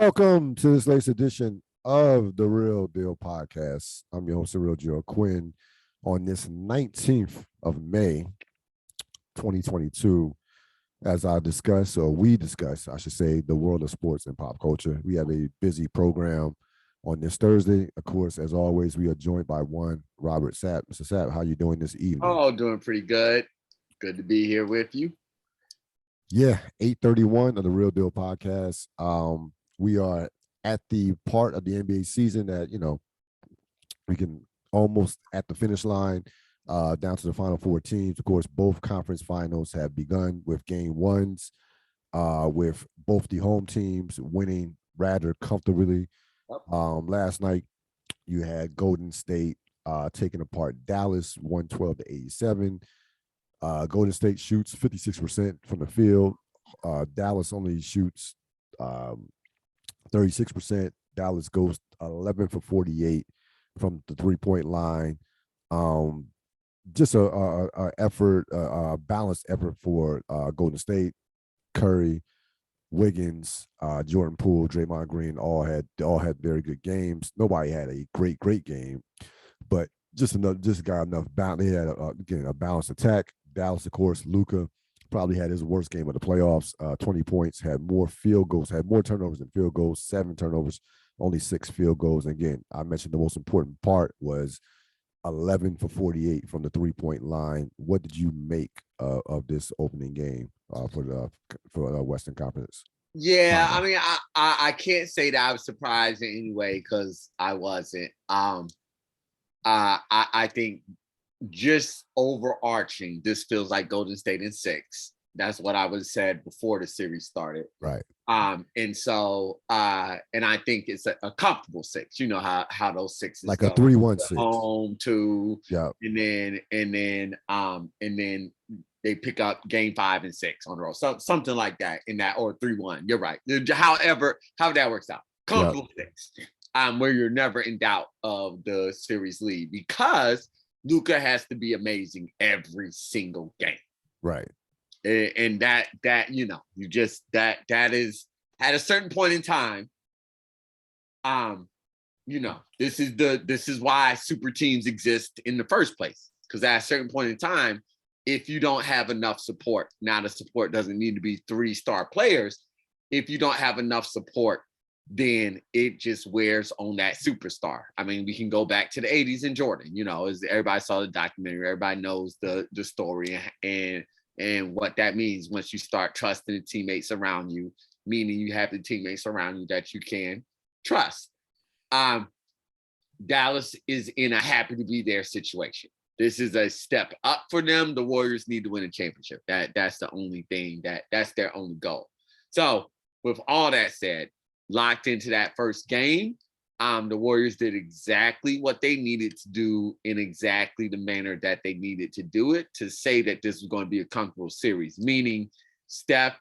Welcome to this latest edition of the Ril Dil podcast. I'm your host, Ril Dil Quinn. On this 19th of May, 2022, as we discuss, I should say, the world of sports and pop culture. We have a busy program on this Thursday. Of course, as always, we are joined by one Robert Sapp. Mr. Sapp, how you doing this evening? Oh, doing pretty good. Good to be here with you. Yeah, 8:31 of the Ril Dil podcast. We are at the part of the NBA season that, we can almost at the finish line, down to the final four teams. Of course, both conference finals have begun with game ones, with both the home teams winning rather comfortably. Last night, you had Golden State taking apart Dallas 112-87. Golden State shoots 56% from the field. Dallas only shoots 36%. Dallas goes 11 for 48 from the three-point line. Just a effort, a balanced effort for Golden State. Curry, Wiggins, Jordan Poole, Draymond Green all had very good games. Nobody had a great game, but just got enough balance. They had a balanced attack. Dallas, of course, Luka probably had his worst game of the playoffs. 20 points, had more field goals, had more turnovers than field goals, 7 turnovers, only 6 field goals. And again, I mentioned the most important part was 11 for 48 from the three-point line. What did you make of this opening game for the Western Conference? Yeah, I mean, I can't say that I was surprised in any way because I wasn't. I think just overarching, this feels like Golden State in 6. That's what I would have said before the series started. Right. And so, and I think it's a comfortable 6. You know how those 6s like a 3-1-6 home 2, yeah, and then they pick up game 5 and 6 on the road, so something like that in that, or 3-1. You're right. However that works out, comfortable 6, where you're never in doubt of the series lead because Luka has to be amazing every single game. Right. And that you just that is at a certain point in time. This is why super teams exist in the first place, because at a certain point in time, if you don't have enough support, now the support doesn't need to be 3-star players. If you don't have enough support, then it just wears on that superstar. I mean, we can go back to the 80s and Jordan, as everybody saw the documentary, everybody knows the story and what that means once you start trusting the teammates around you, meaning you have the teammates around you that you can trust. Dallas is in a happy to be there situation. This is a step up for them. The Warriors need to win a championship. That's the only thing that's their only goal. So with all that said, locked into that first game, the Warriors did exactly what they needed to do in exactly the manner that they needed to do it to say that this was going to be a comfortable series, meaning Steph,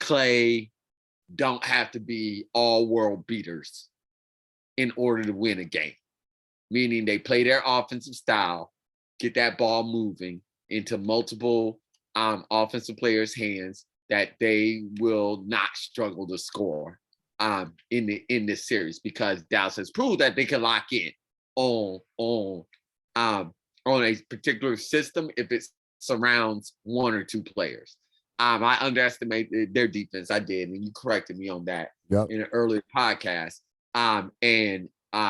Clay don't have to be all world beaters in order to win a game, meaning they play their offensive style, get that ball moving into multiple offensive players' hands that they will not struggle to score in this series, because Dallas has proved that they can lock in on a particular system if it surrounds 1 or 2 players. I underestimated their defense. I did, and you corrected me on that in an earlier podcast. And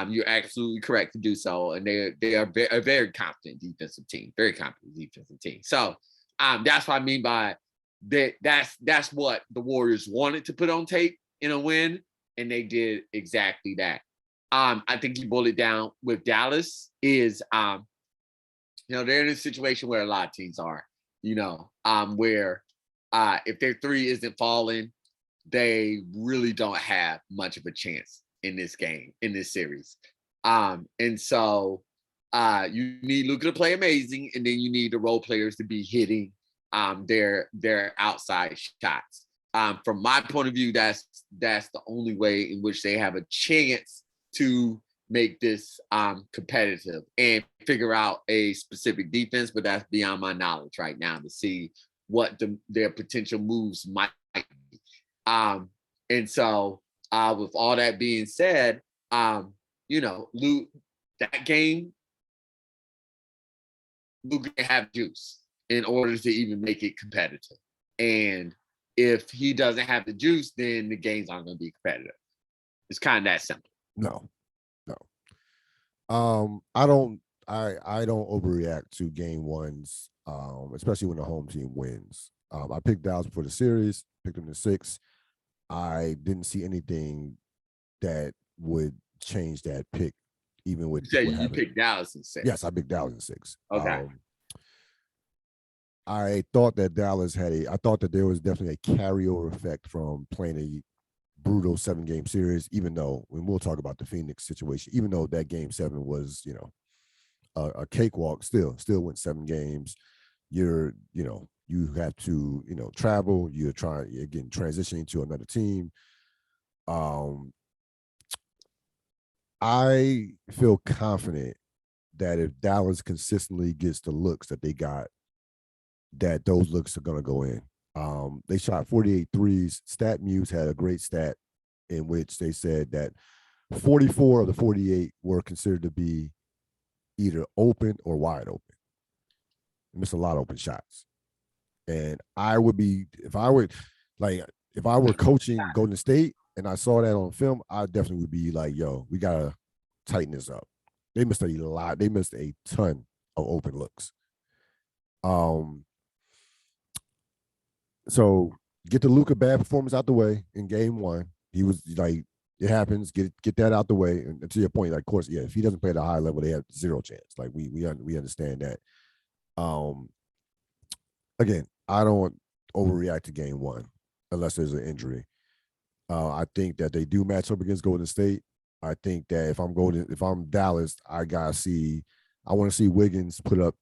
you're absolutely correct to do so. And they are a very competent defensive team, So that's what I mean by that. That's what the Warriors wanted to put on tape in a win, and they did exactly that. I think you boiled it down with Dallas is, they're in a situation where a lot of teams are, where if their 3 isn't falling, they really don't have much of a chance in this game, in this series. And so you need Luka to play amazing, and then you need the role players to be hitting their outside shots. From my point of view, that's the only way in which they have a chance to make this competitive and figure out a specific defense, but that's beyond my knowledge right now to see what their potential moves might be. And so, with all that being said, Luke, that game, Luke didn't have juice in order to even make it competitive. And if he doesn't have the juice, then the games aren't going to be competitive. It's kind of that simple. No. I don't overreact to game ones, especially when the home team wins. I picked Dallas for the series, picked them to 6. I didn't see anything that would change that pick, even with you what happened. Picked Dallas in 6. Yes, I picked Dallas in 6. Okay. I thought that I thought that there was definitely a carryover effect from playing a brutal 7-game series, even though, when we'll talk about the Phoenix situation, even though that game 7 was, a cakewalk, still went 7 games. You have to, travel, you're trying, again, transitioning to another team. I feel confident that if Dallas consistently gets the looks that they got, that those looks are going to go in. They shot 48 threes. StatMuse had a great stat in which they said that 44 of the 48 were considered to be either open or wide open. They missed a lot of open shots. And I would be, if I were coaching Golden State and I saw that on film, I definitely would be like, yo, we got to tighten this up. They missed a lot. They missed a ton of open looks. So get the Luka bad performance out the way in game 1. He was like, it happens. Get that out the way. And to your point, like, of course, yeah, if he doesn't play at a high level, they have 0 chance. Like we understand that. Again, I don't overreact to game 1 unless there's an injury. I think that they do match up against Golden State. I think that if I'm Dallas, I want to see Wiggins put up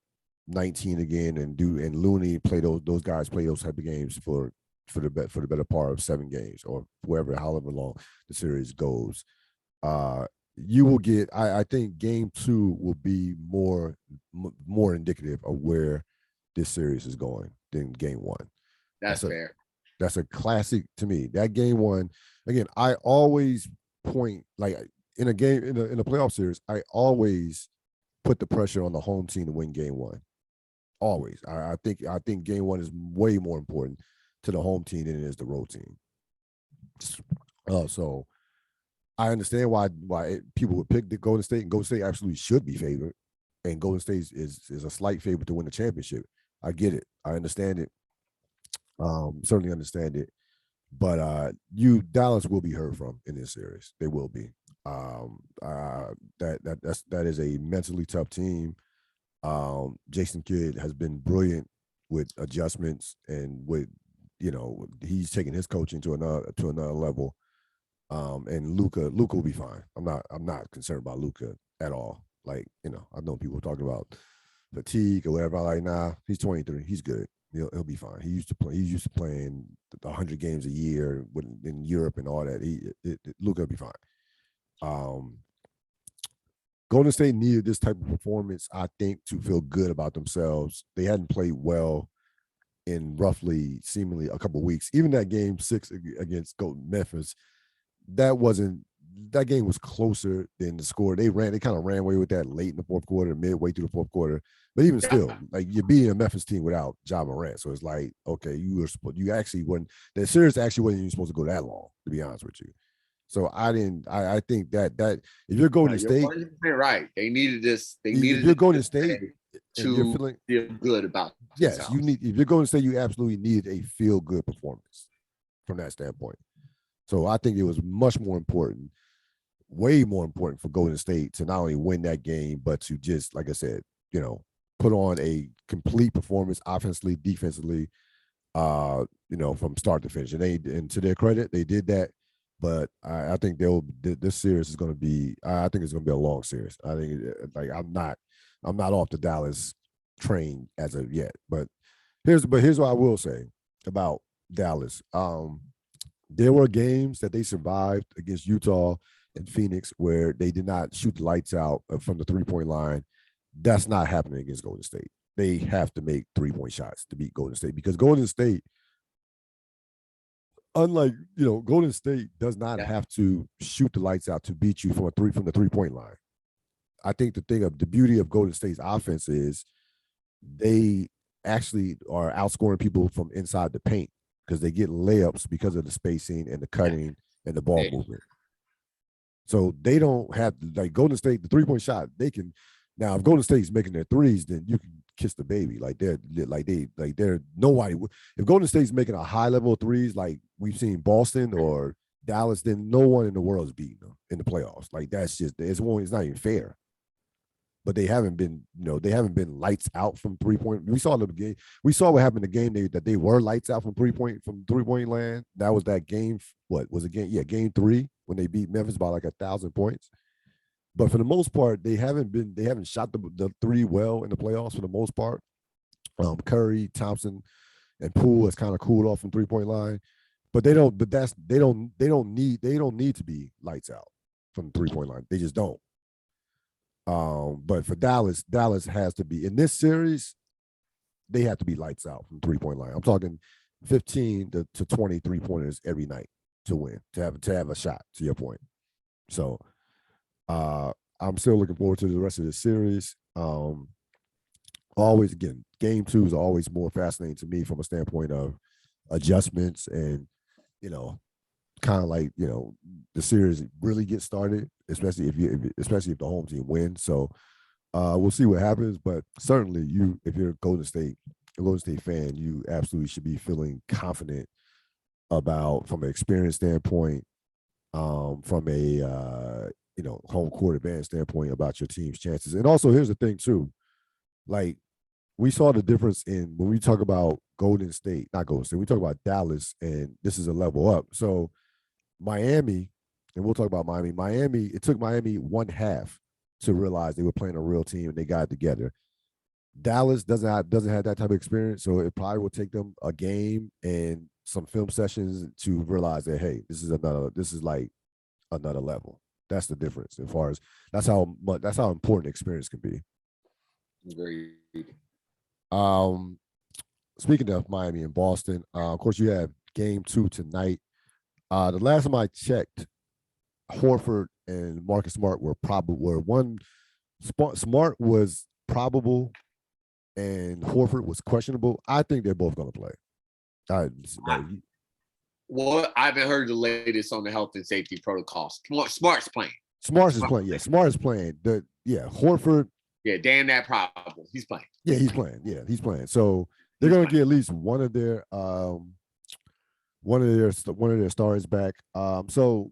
19 again and Looney play those guys play those type of games for the better part of 7 games or however long the series goes. You will get. I think game 2 will be more indicative of where this series is going than game 1. That's fair. That's a classic to me. That game 1, again, I always point, like, in a game in a playoff series, I always put the pressure on the home team to win game 1. Always. I think game 1 is way more important to the home team than it is the road team. So I understand why people would pick the Golden State, and Golden State absolutely should be favored, and Golden State is a slight favorite to win the championship. I get it. I understand it. Certainly understand it. But Dallas will be heard from in this series. They will be. That is a mentally tough team. Jason Kidd has been brilliant with adjustments and with, he's taking his coaching to another level. And Luka will be fine. I'm not concerned about Luka at all. Like, I know people talking about fatigue or whatever. Like, nah, he's 23. He's good. He'll be fine. He's used to playing 100 games a year in Europe and all that. Luka will be fine. Golden State needed this type of performance, I think, to feel good about themselves. They hadn't played well in seemingly a couple of weeks. Even that game 6 against Memphis, that game was closer than the score. They kind of ran away with that late in the fourth quarter, midway through the fourth quarter. But even still, like, you're beating a Memphis team without Ja Morant. So it's like, okay, the series actually wasn't even supposed to go that long, to be honest with you. So I think that if you're Golden State, 100% right. They needed this. If you're Golden State to feel good about themselves. Yes, if you're Golden State, you absolutely need a feel good performance from that standpoint. So I think it was much more important, way more important for Golden State to not only win that game, but to just, like I said, put on a complete performance offensively, defensively, from start to finish. And to their credit, they did that. But I think this series is going to be. I think it's going to be a long series. I think I'm not off the Dallas train as of yet. But here's what I will say about Dallas. There were games that they survived against Utah and Phoenix where they did not shoot the lights out from the 3-point line. That's not happening against Golden State. They have to make 3-point shots to beat Golden State, because Golden State, unlike, Golden State does not Yeah. have to shoot the lights out to beat you from the 3-point line. I think the beauty of Golden State's offense is they actually are outscoring people from inside the paint because they get layups because of the spacing and the cutting and the ball movement. So they don't have like Golden State, the 3-point shot, they can now if Golden State's making their threes, then you can kiss the baby. They're nobody. If Golden State's making a high level of threes like we've seen Boston or Dallas, then no one in the world is beating them in the playoffs. Like that's just it's not even fair. But they haven't been, lights out from 3-point. We saw the game. We saw what happened in the game that they were lights out from 3-point land. That was that game. What was it? Game 3 when they beat Memphis by like 1,000 points. But for the most part, they haven't shot the three well in the playoffs for the most part. Curry, Thompson, and Poole has kind of cooled off from 3-point line. But they don't need to be lights out from the 3-point line. They just don't. But for Dallas has to be in this series, they have to be lights out from 3-point line. I'm talking 15 to 20 3-pointers every night to win, to have a shot, to your point. So I'm still looking forward to the rest of the series. Always, again, game 2 is always more fascinating to me from a standpoint of adjustments and, kind of like, the series really gets started, especially if the home team wins. So we'll see what happens, but certainly if you're a Golden State fan, you absolutely should be feeling confident about, from an experience standpoint, from a home court advantage standpoint, about your team's chances. And also, here's the thing too, like we saw the difference in when we talk about Golden State, not Golden State, we talk about Dallas, and this is a level up. So Miami, and we'll talk about Miami. It took Miami one half to realize they were playing a real team and they got it together. Dallas doesn't have that type of experience, so it probably will take them a game and some film sessions to realize that, hey, this is like another level. That's the difference as far as that's how important experience can be. Very. Speaking of Miami and Boston, of course you have game 2 tonight. The last time I checked, Horford and Marcus Smart were one. Smart was probable, and Horford was questionable. I think they're both going to play. Well, I haven't heard the latest on the health and safety protocols. Smart's playing. Smart is playing. Yeah, Smart is playing. Horford. Yeah, damn that problem. He's playing. Yeah, he's playing. Yeah, he's playing. So they're going to get at least one of their stars back. So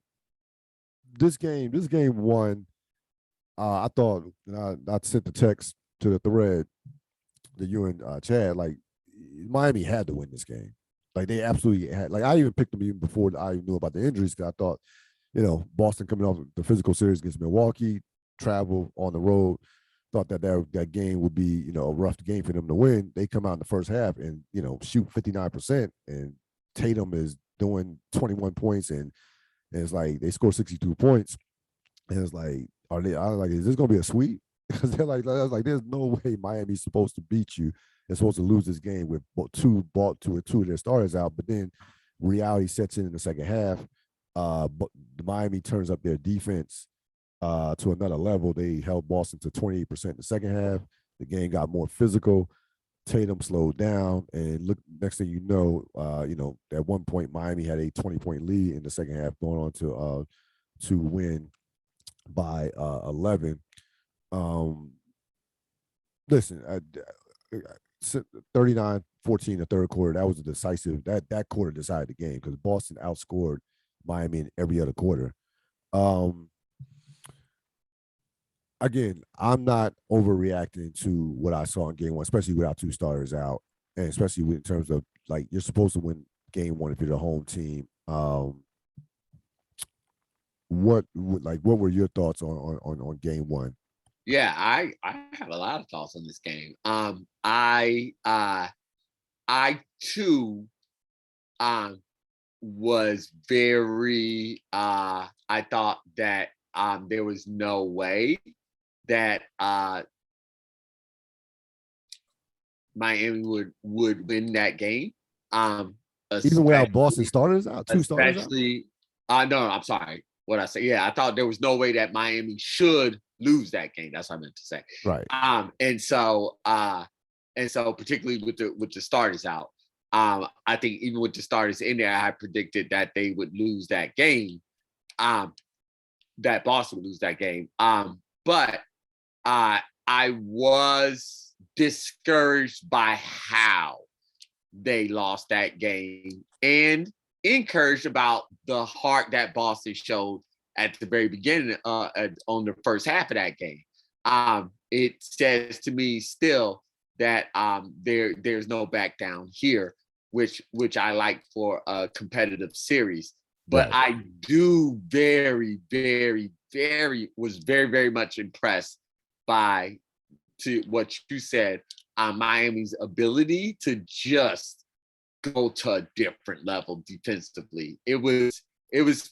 this game 1, I thought, I sent the text to the thread that you and Chad, like Miami had to win this game. Like they absolutely had. Like I even picked them even before I knew about the injuries, because I thought, Boston coming off the physical series against Milwaukee, travel on the road, thought that game would be, a rough game for them to win. They come out in the first half and, shoot 59%, and Tatum is doing 21 points, and it's like they score 62 points. And it's like, I was like, is this gonna be a sweep? Because I was like, there's no way Miami's supposed to beat you. They're supposed to lose this game with two of their starters out. But then reality sets in the second half. But Miami turns up their defense to another level. They held Boston to 28% in the second half. The game got more physical. Tatum slowed down, and look, next thing you know, at one point Miami had a 20-point lead in the second half, going on to win by 11. Listen, 39-14 the third quarter. That was a decisive. That quarter decided the game because Boston outscored Miami in every other quarter. Again, I'm not overreacting to what I saw in game 1, especially without 2 starters out, and especially in terms of, like, you're supposed to win game 1 if you're the home team. What were your thoughts on game 1? Yeah, I have a lot of thoughts on this game. I too was very I thought that there was no way that Miami would win that game. Even without especially, Boston starters out, two starters out. especially. No, I'm sorry. What I say? Yeah, I thought there was no way that Miami should lose that game. That's what I meant to say. Right. And so particularly with the starters out, I think even with the starters in there, I predicted that they would lose that game. That Boston would lose that game. But I was discouraged by how they lost that game and encouraged about the heart that Boston showed at the very beginning on the first half of that game. It says to me still that there's no back down here, which I like for a competitive series. But Right. I do very, very, was very, very much impressed by to what you said on Miami's ability to just go to a different level defensively. It was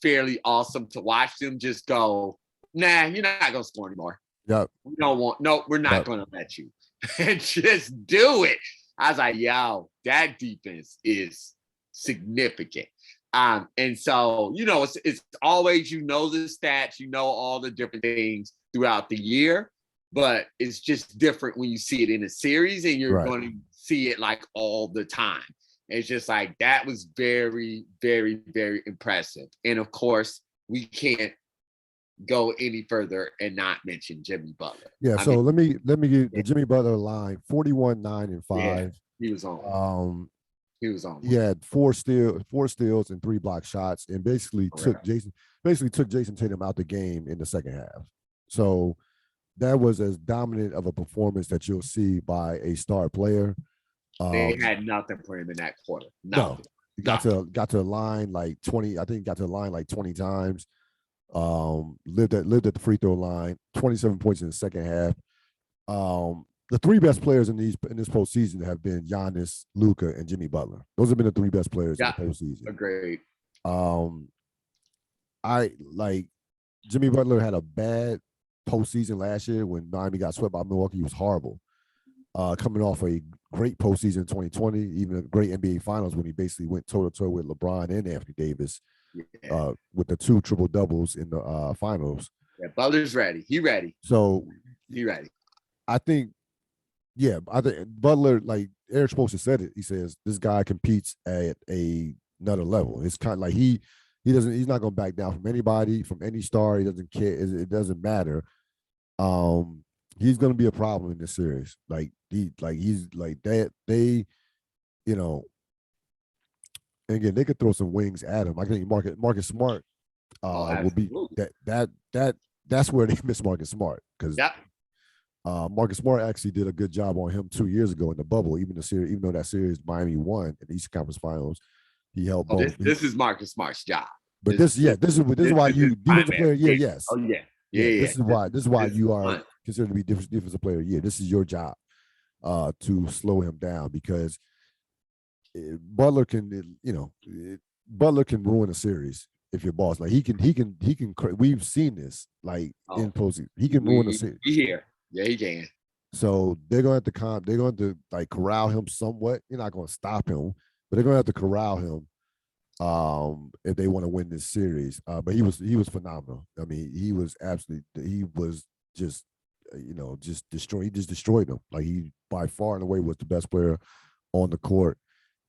fairly awesome to watch them just go, nah, you're not gonna score anymore. Yep. We don't want, no, we're not gonna let you. And just do it. I was like, yo, that defense is significant. And so, it's always, the stats, all the different things throughout the year, but it's just different when you see it in a series and you're going to see it like all the time. It's just like, that was very, very, very impressive. And of course, we can't go any further and not mention Jimmy Butler. Yeah. So let me give the Jimmy Butler line: 41, 9, and 5. Yeah, he was on. He was on. He had four steals and 3 block shots, and basically took Jason Tatum out the game in the second half. So that was as dominant of a performance that you'll see by a star player. They had nothing for him in that quarter. Nothing. No, got to the line like 20. I think got to the line like 20 times. Lived at the free throw line. 27 points in the second half. The 3 best players in this postseason have been Giannis, Luka, and Jimmy Butler. Those have been the 3 best players in the postseason. Agreed. I like Jimmy Butler had a bad postseason last year when Miami got swept by Milwaukee. He was horrible. Coming off a great postseason in 2020, even a great NBA Finals when he basically went toe-to-toe with LeBron and Anthony Davis with the 2 triple doubles in the finals. Yeah, Butler's ready. He ready. So he ready. I think Butler, like Eric Spoelstra said it. He says this guy competes at another level. It's kind of like he's not going to back down from anybody, from any star. He doesn't care. It doesn't matter. He's going to be a problem in this series. He's like that. They, again, they could throw some wings at him. I think Marcus Smart will be that's where they miss Marcus Smart because Marcus Smart actually did a good job on him 2 years ago in the bubble. Even though that series Miami won in the Eastern Conference Finals, he helped both. This is Marcus Smart's job. But this is why you defensive player. Yeah, yes. Oh yeah. This is why you are considered to be defensive player. Yeah, this is your job to slow him down because Butler can ruin a series if you're boss. Like he can. We've seen this in postseason. He can ruin a series. Yeah, he can. So they're going to have to corral him somewhat. You're not going to stop him, but they're going to have to corral him if they want to win this series. But he was phenomenal. I mean, he was just destroyed. He just destroyed them. Like he by far and away was the best player on the court.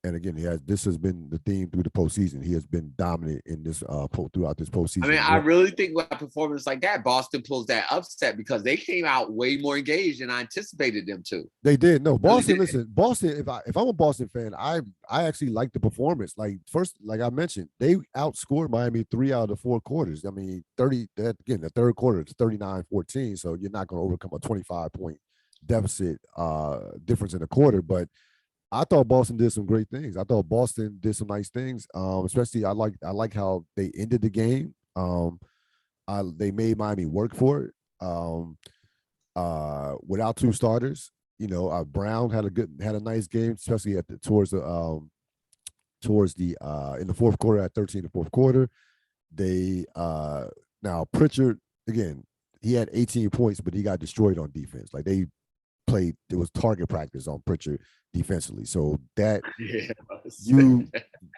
And again, this has been the theme through the postseason. He has been dominant in this throughout this postseason. I mean, I really think with a performance like that, Boston pulls that upset because they came out way more engaged than I anticipated them to. They did. No, Boston. Listen, Boston. If I'm a Boston fan, I actually like the performance. Like I mentioned, they outscored Miami 3 out of the 4 quarters. I mean, the third quarter it's 39-14. So you're not going to overcome a 25-point deficit difference in the quarter, but I thought Boston did some great things. I thought Boston did some nice things. Especially I like how they ended the game. They made Miami work for it. Without 2 starters, Brown had a nice game, especially towards the in the fourth quarter at 13 in the fourth quarter. They now Pritchard again, he had 18 points, but he got destroyed on defense. Like they played. There was target practice on Pritchard defensively. So that Yeah.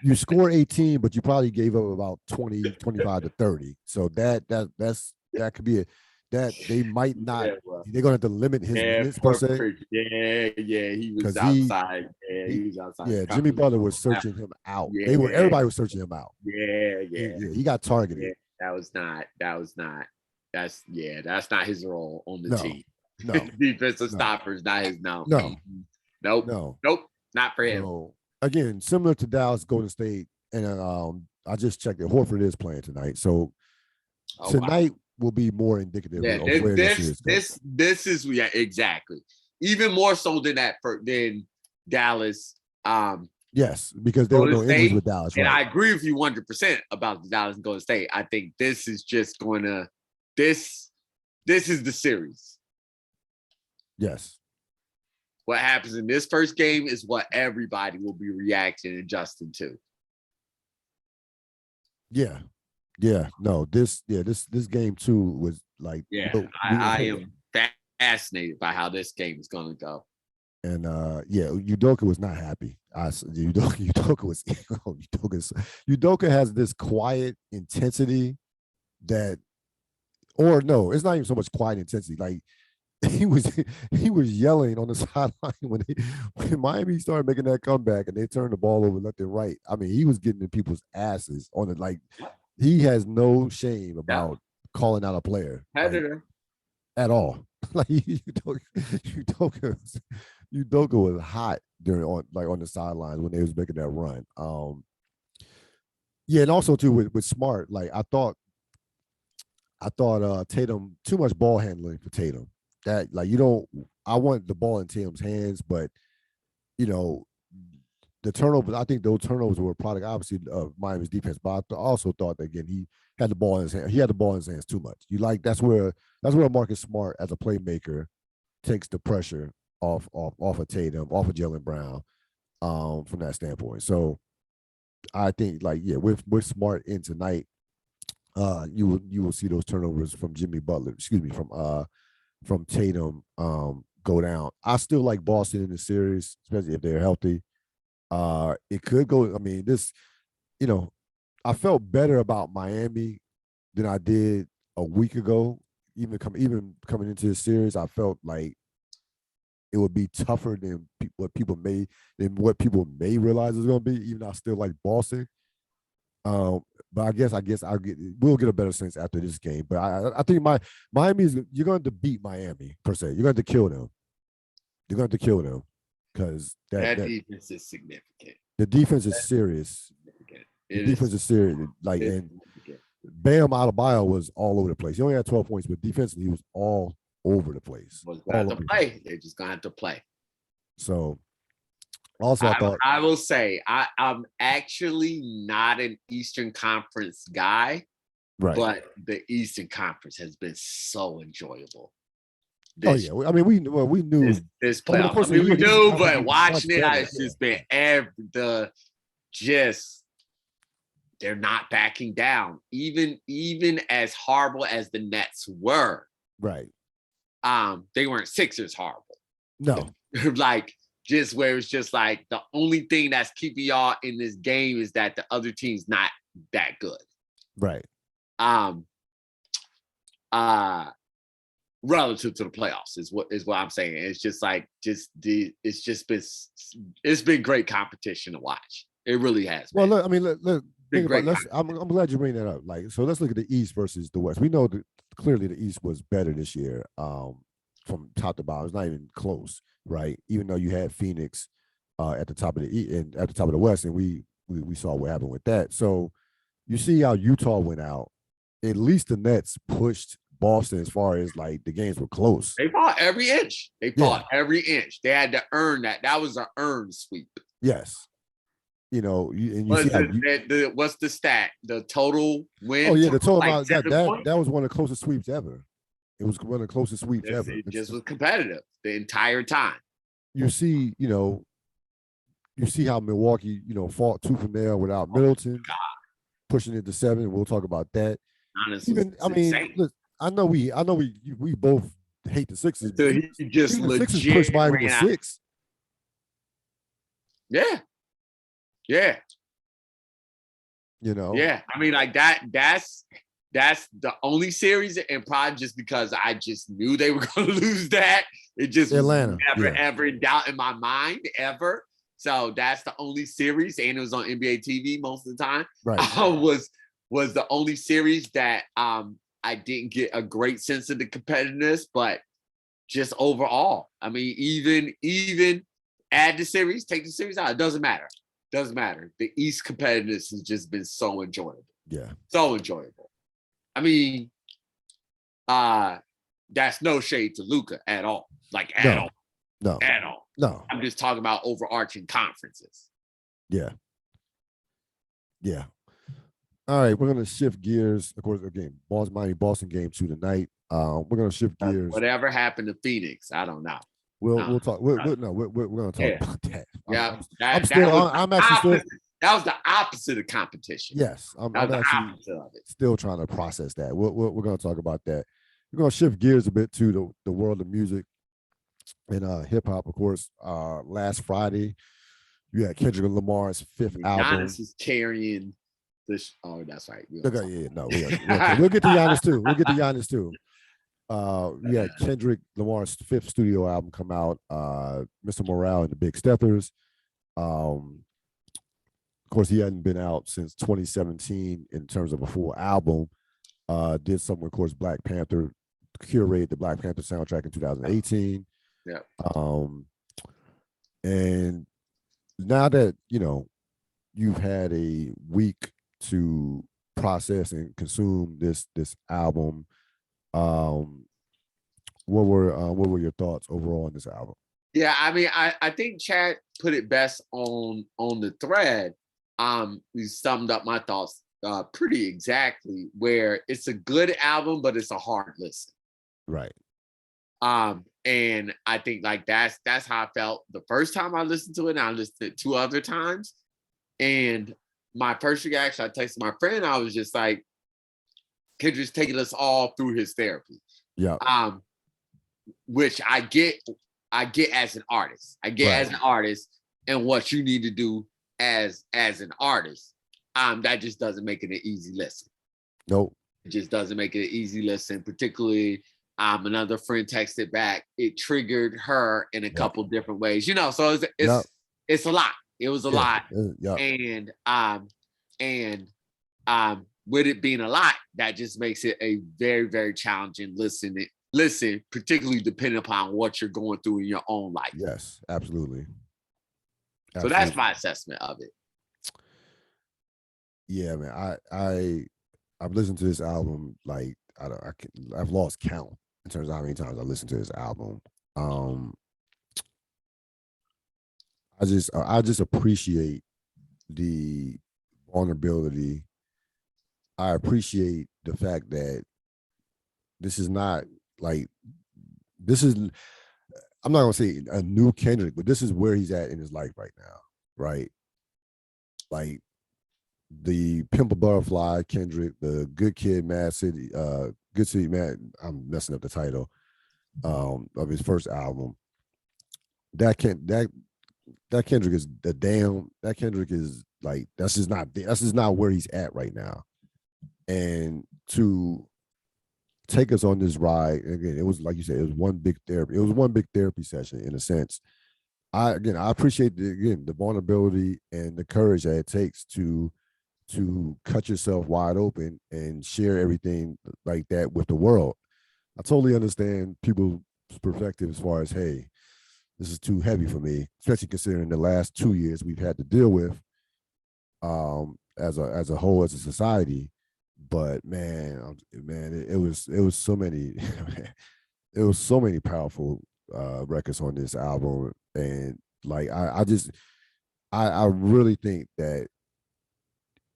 you score 18, but you probably gave up about 20, 25 to 30. So that could be that they might not. Yeah, well, They're gonna have to limit his yeah, minutes per poor se Pritchard. Yeah, he was because outside. Yeah, he he was outside yeah, the Jimmy comfort Butler was zone. searching him out. Yeah, Everybody was searching him out. yeah, Yeah, he got targeted. yeah. That's not his role on the No, team. no, Defensive no, stopper is not his no. no, Nope. no. Nope. Not for him. So again, similar to Dallas, Golden State, and I just checked it. Horford is playing tonight, so Oh wow. tonight will be more indicative Yeah, of where this is going. this is exactly. Even more so than Dallas. Yes, because there were Golden no injuries State, with Dallas, and right? I agree with you 100% about the Dallas and Golden State. I think this is just going to this is the series. Yes. What happens in this first game is what everybody will be reacting and adjusting to. Yeah. Yeah. No, this game too was like I am fascinated by how this game is going to go. And Udoka was not happy. Udoka was Udoka has this quiet intensity that, or no, it's not even so much quiet intensity. Like he was yelling on the sideline when Miami started making that comeback and they turned the ball over left and right. I mean, he was getting in people's asses on it. Like he has no shame about calling out a player like, at all. Like Udoka was hot on the sidelines when they was making that run. Yeah, and also too with Smart, like I thought Tatum too much ball handling for Tatum. That like I want the ball in Tatum's hands, but the turnovers. I think those turnovers were a product obviously of Miami's defense. But I also thought that again he had the ball in his hand. He had the ball in his hands too much. That's where Marcus Smart as a playmaker takes the pressure off of Tatum, off of Jaylen Brown, from that standpoint. So I think with Smart in tonight, you will see those turnovers from from Tatum go down. I still like Boston in the series, especially if they're healthy. It could go. I mean, I felt better about Miami than I did a week ago. Even coming into the series, I felt like it would be tougher than what people may realize it's going to be. Even though I still like Boston, but I guess we'll get a better sense after this game. But I think you're going to beat Miami per se. You're going to kill them. You're going to kill them because that defense is significant. The defense is serious. The defense is serious. Like and Bam Adebayo was all over the place. He only had 12 points, but defensively he was all over the place. They're just gonna have to play. So also I will say I'm actually not an Eastern Conference guy, right? But the Eastern Conference has been so enjoyable. I mean, we knew this playoff. I mean, we knew, but watching it, it's just been they're not backing down. Even as horrible as the Nets were, right? They weren't Sixers horrible. No, like just where it's just like the only thing that's keeping y'all in this game is that the other team's not that good, right? Relative to the playoffs is what I'm saying. It's just like it's been great competition to watch. It really has. Well, look, I mean, look think about. I'm glad you bring that up. Like, so let's look at the East versus the West. We know that clearly the East was better this year, from top to bottom. It's not even close, right? Even though you had Phoenix at the top of the West, and we saw what happened with that. So you see how Utah went out. At least the Nets pushed Boston as far as like the games were close. They fought every inch. They had to earn that. That was an earned sweep. Yes. What's the stat? The total win. Oh yeah, the total amount that was one of the closest sweeps ever. It was one of the closest sweeps ever. It just was competitive the entire time. You see how Milwaukee, fought tooth and nail without Middleton, pushing it to 7. We'll talk about that. Honestly, look, I know we both hate the Sixers. So he just The Sixers legit pushed Miami to ran out. 6. Yeah. Yeah. You know. Yeah. I mean, like that's the only series, and probably just because I just knew they were going to lose that. It just Atlanta, was never ever in doubt in my mind ever. So that's the only series, and it was on NBA TV most of the time. Right. Was the only series that I didn't get a great sense of the competitiveness, but just overall, I mean, even add the series, take the series out, it doesn't matter. Doesn't matter. The East competitiveness has just been so enjoyable. Yeah. So enjoyable. I mean, that's no shade to Luka at all. Like at all. No. At all. No. I'm just talking about overarching conferences. Yeah. Yeah. All right, we're gonna shift gears. Of course, again, Boston game 2 tonight. We're gonna shift gears. Whatever happened to Phoenix, I don't know. We'll talk. We're gonna talk about that. Yeah, that was the opposite of competition. Yes, I'm actually of it. Still trying to process that. We're gonna talk about that. We're gonna shift gears a bit to the world of music and hip hop. Of course, last Friday, you had Kendrick Lamar's 5th album. Giannis is carrying this. Oh, that's right. We'll get to Giannis too. We had Kendrick Lamar's 5th studio album come out. Mr. Morale and the Big Steppers. Of course, he hadn't been out since 2017 in terms of a full album. Did something, of course, Black Panther, curated the Black Panther soundtrack in 2018. Yeah. And now that, you've had a week to process and consume this album, what were your thoughts overall on this album? Yeah, I mean, I think Chad put it best on the thread. He summed up my thoughts pretty exactly, where it's a good album, but it's a hard listen. Right. And I think like that's how I felt the first time I listened to it, and I listened to it 2 other times. And my first reaction, I texted my friend, I was just like, Kendrick's taking us all through his therapy. Yeah. Which I get as an artist. As an artist, and what you need to do as an artist. That just doesn't make it an easy listen. Nope. It just doesn't make it an easy listen, particularly another friend texted back. It triggered her in a couple different ways, so it's a lot. It was a lot. And with it being a lot, that just makes it a very, very challenging listen, particularly depending upon what you're going through in your own life. Yes, absolutely. So that's my assessment of it. Yeah, man. I've listened to this album like I've lost count in terms of how many times I listened to this album. I just appreciate the vulnerability. I appreciate the fact that this is not like I'm not gonna say a new Kendrick, but this is where he's at in his life right now, right? Like the Pimp a Butterfly Kendrick, the Good Kid, Mad City, Good City, Mad. I'm messing up the title of his first album. That Kendrick is that Kendrick is like that's just not where he's at right now. And to take us on this ride, again, it was like you said, it was one big therapy session in a sense. I appreciate the vulnerability and the courage that it takes to cut yourself wide open and share everything like that with the world. I totally understand people's perspective as far as, hey, this is too heavy for me, especially considering the last 2 years we've had to deal with as a whole, as a society. But man, it was so many it was so many powerful records on this album. And like I really think that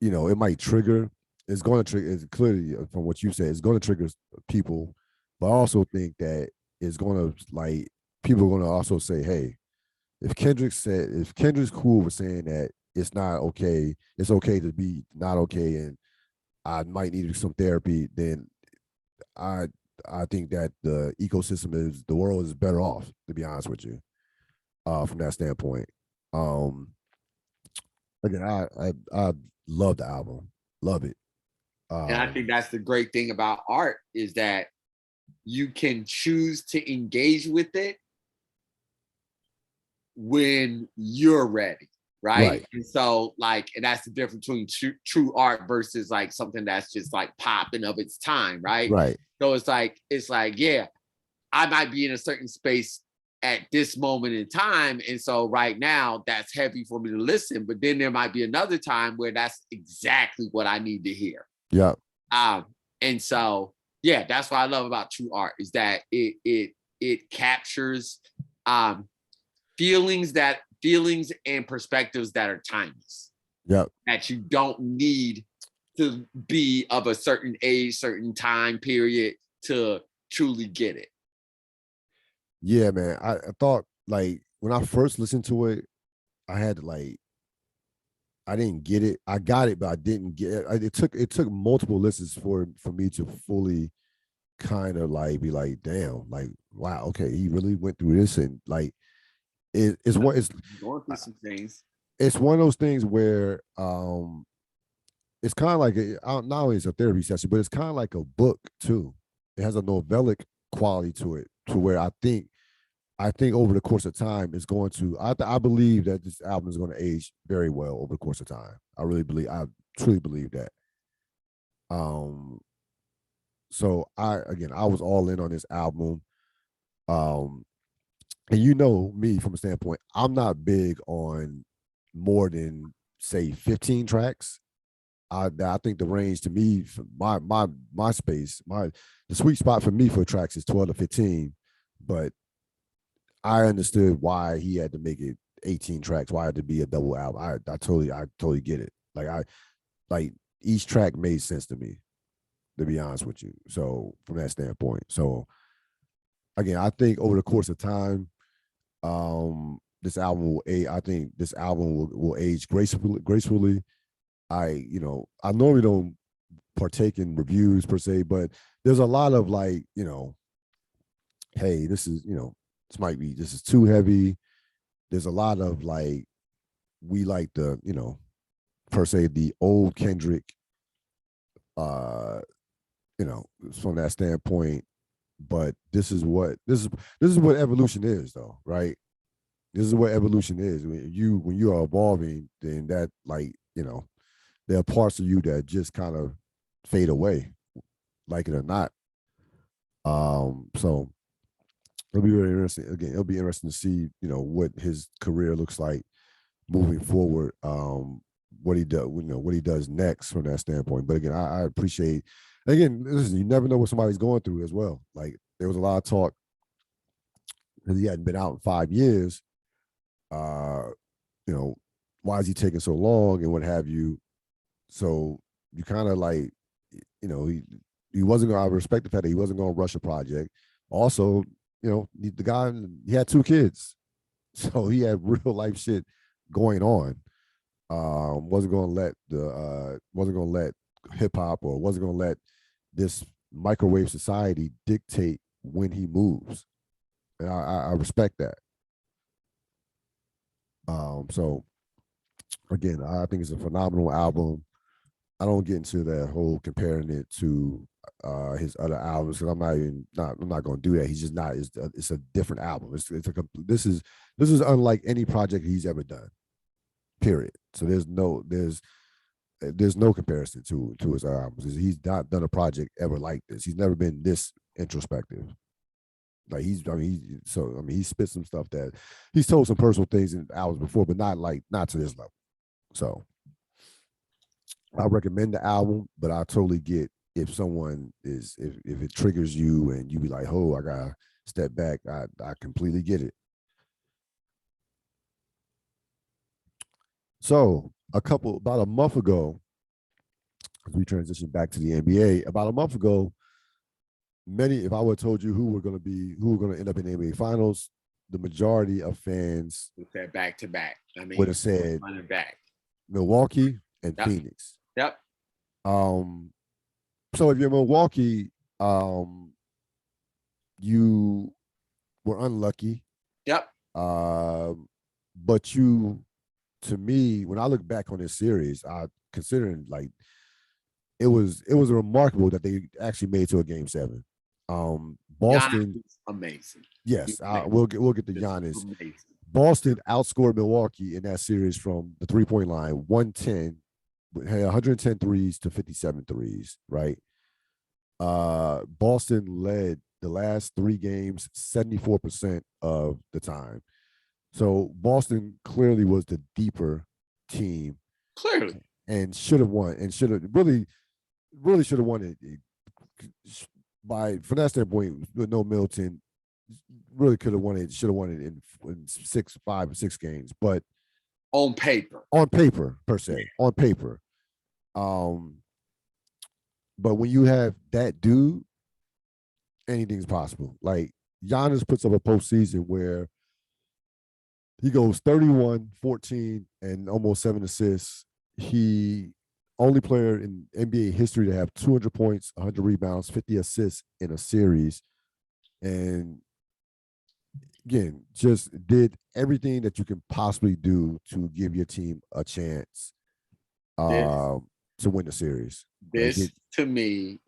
it might trigger. It's going to trigger. It's clearly from what you said, it's going to trigger people. But I also think that it's going to like people are going to also say, hey, if Kendrick's cool with saying that it's not okay, it's okay to be not okay, and I might need some therapy, then I think that the ecosystem the world is better off, to be honest with you, from that standpoint. Um, again, I love the album, love it. And I think that's the great thing about art is that you can choose to engage with it when you're ready, right? Right. And so, like, and that's the difference between true art versus like something that's just like popping of its time, right? Right. So it's like, yeah, I might be in a certain space at this moment in time. And so right now that's heavy for me to listen, but then there might be another time where that's exactly what I need to hear. Yeah. And so, yeah, that's what I love about true art is that it captures feelings and perspectives that are timeless. Yep. That you don't need to be of a certain age, certain time period to truly get it. Yeah, man. I thought like when I first listened to it, I had to like I didn't get it. I got it, but I didn't get it. It took multiple listens for me to fully kind of like be like, damn, like wow, okay, he really went through this and like it's what Going through some things. it's one of those things where it's kind of like not only is a therapy session, but it's kind of like a book too. It has a novelic quality to it, to where I think over the course of time it's going to. I believe that this album is going to age very well over the course of time. I truly believe that. Um, so I was all in on this album. Um, and you know me from a standpoint, I'm not big on more than say 15 tracks. I think the range to me, my space, the sweet spot for me for tracks is 12 to 15. But I understood why he had to make it 18 tracks, why it had to be a double album. I totally get it. Like each track made sense to me, to be honest with you. So from that standpoint. So again, I think over the course of time, this album will age. I think this album will age gracefully. I normally don't partake in reviews per se, but there's a lot of like, hey, this is too heavy. There's a lot of like, we like the, per se, the old Kendrick, uh, from that standpoint. But this is what evolution is, though, right? This is what evolution is. When you are evolving, then that, like, there are parts of you that just kind of fade away, like it or not. So it'll be very interesting. Again, it'll be interesting to see, what his career looks like moving forward. What he does, what he does next from that standpoint. But again, I appreciate. Again, listen, you never know what somebody's going through as well. Like there was a lot of talk because he hadn't been out in 5 years. Uh, why is he taking so long and what have you? So you kind of like, he wasn't going. I respect the fact that he wasn't going to rush a project. Also, the guy, he had 2 kids, so he had real life shit going on. Wasn't going to let hip hop, or wasn't going to let this microwave society dictate when he moves, and I respect that. So again, I think it's a phenomenal album. I don't get into that whole comparing it to his other albums because I'm not going to do that. He's just not. It's a different album. This is unlike any project he's ever done. Period. So there's no comparison to his other albums. He's not done a project ever like this. He's never been this introspective. Like he spit some stuff that he's told some personal things in albums before, but not to this level. So I recommend the album, but I totally get if it triggers you and you be like, oh, I gotta step back. I completely get it. So about a month ago, as we transition back to the NBA, about a month ago, if I would have told you who were going to end up in the NBA Finals, the majority of fans with that back to back. would have said running back. Milwaukee and Phoenix. Yep. So if you're Milwaukee, you were unlucky. Yep. But you, to me, when I look back on this series, I considering like it was remarkable that they actually made it to a game 7. Giannis Boston, is amazing. yes, Amazing. we'll get to Just Giannis. amazing. Boston outscored Milwaukee in that series from the 3-point line, 110, had 110 threes to 57 threes, right? Boston led the last 3 games 74% of the time. So Boston clearly was the deeper team Clearly. and should have won and should have really should have won it by, from that standpoint, with no Middleton, really could have won it, should have won it in 5 or 6 games. But on paper, per se, on paper. But when you have that dude, anything's possible. Like Giannis puts up a postseason where he goes 31, 14, and almost 7 assists. He only player in NBA history to have 200 points, 100 rebounds, 50 assists in a series. And again, just did everything that you can possibly do to give your team a chance to win the series. This to me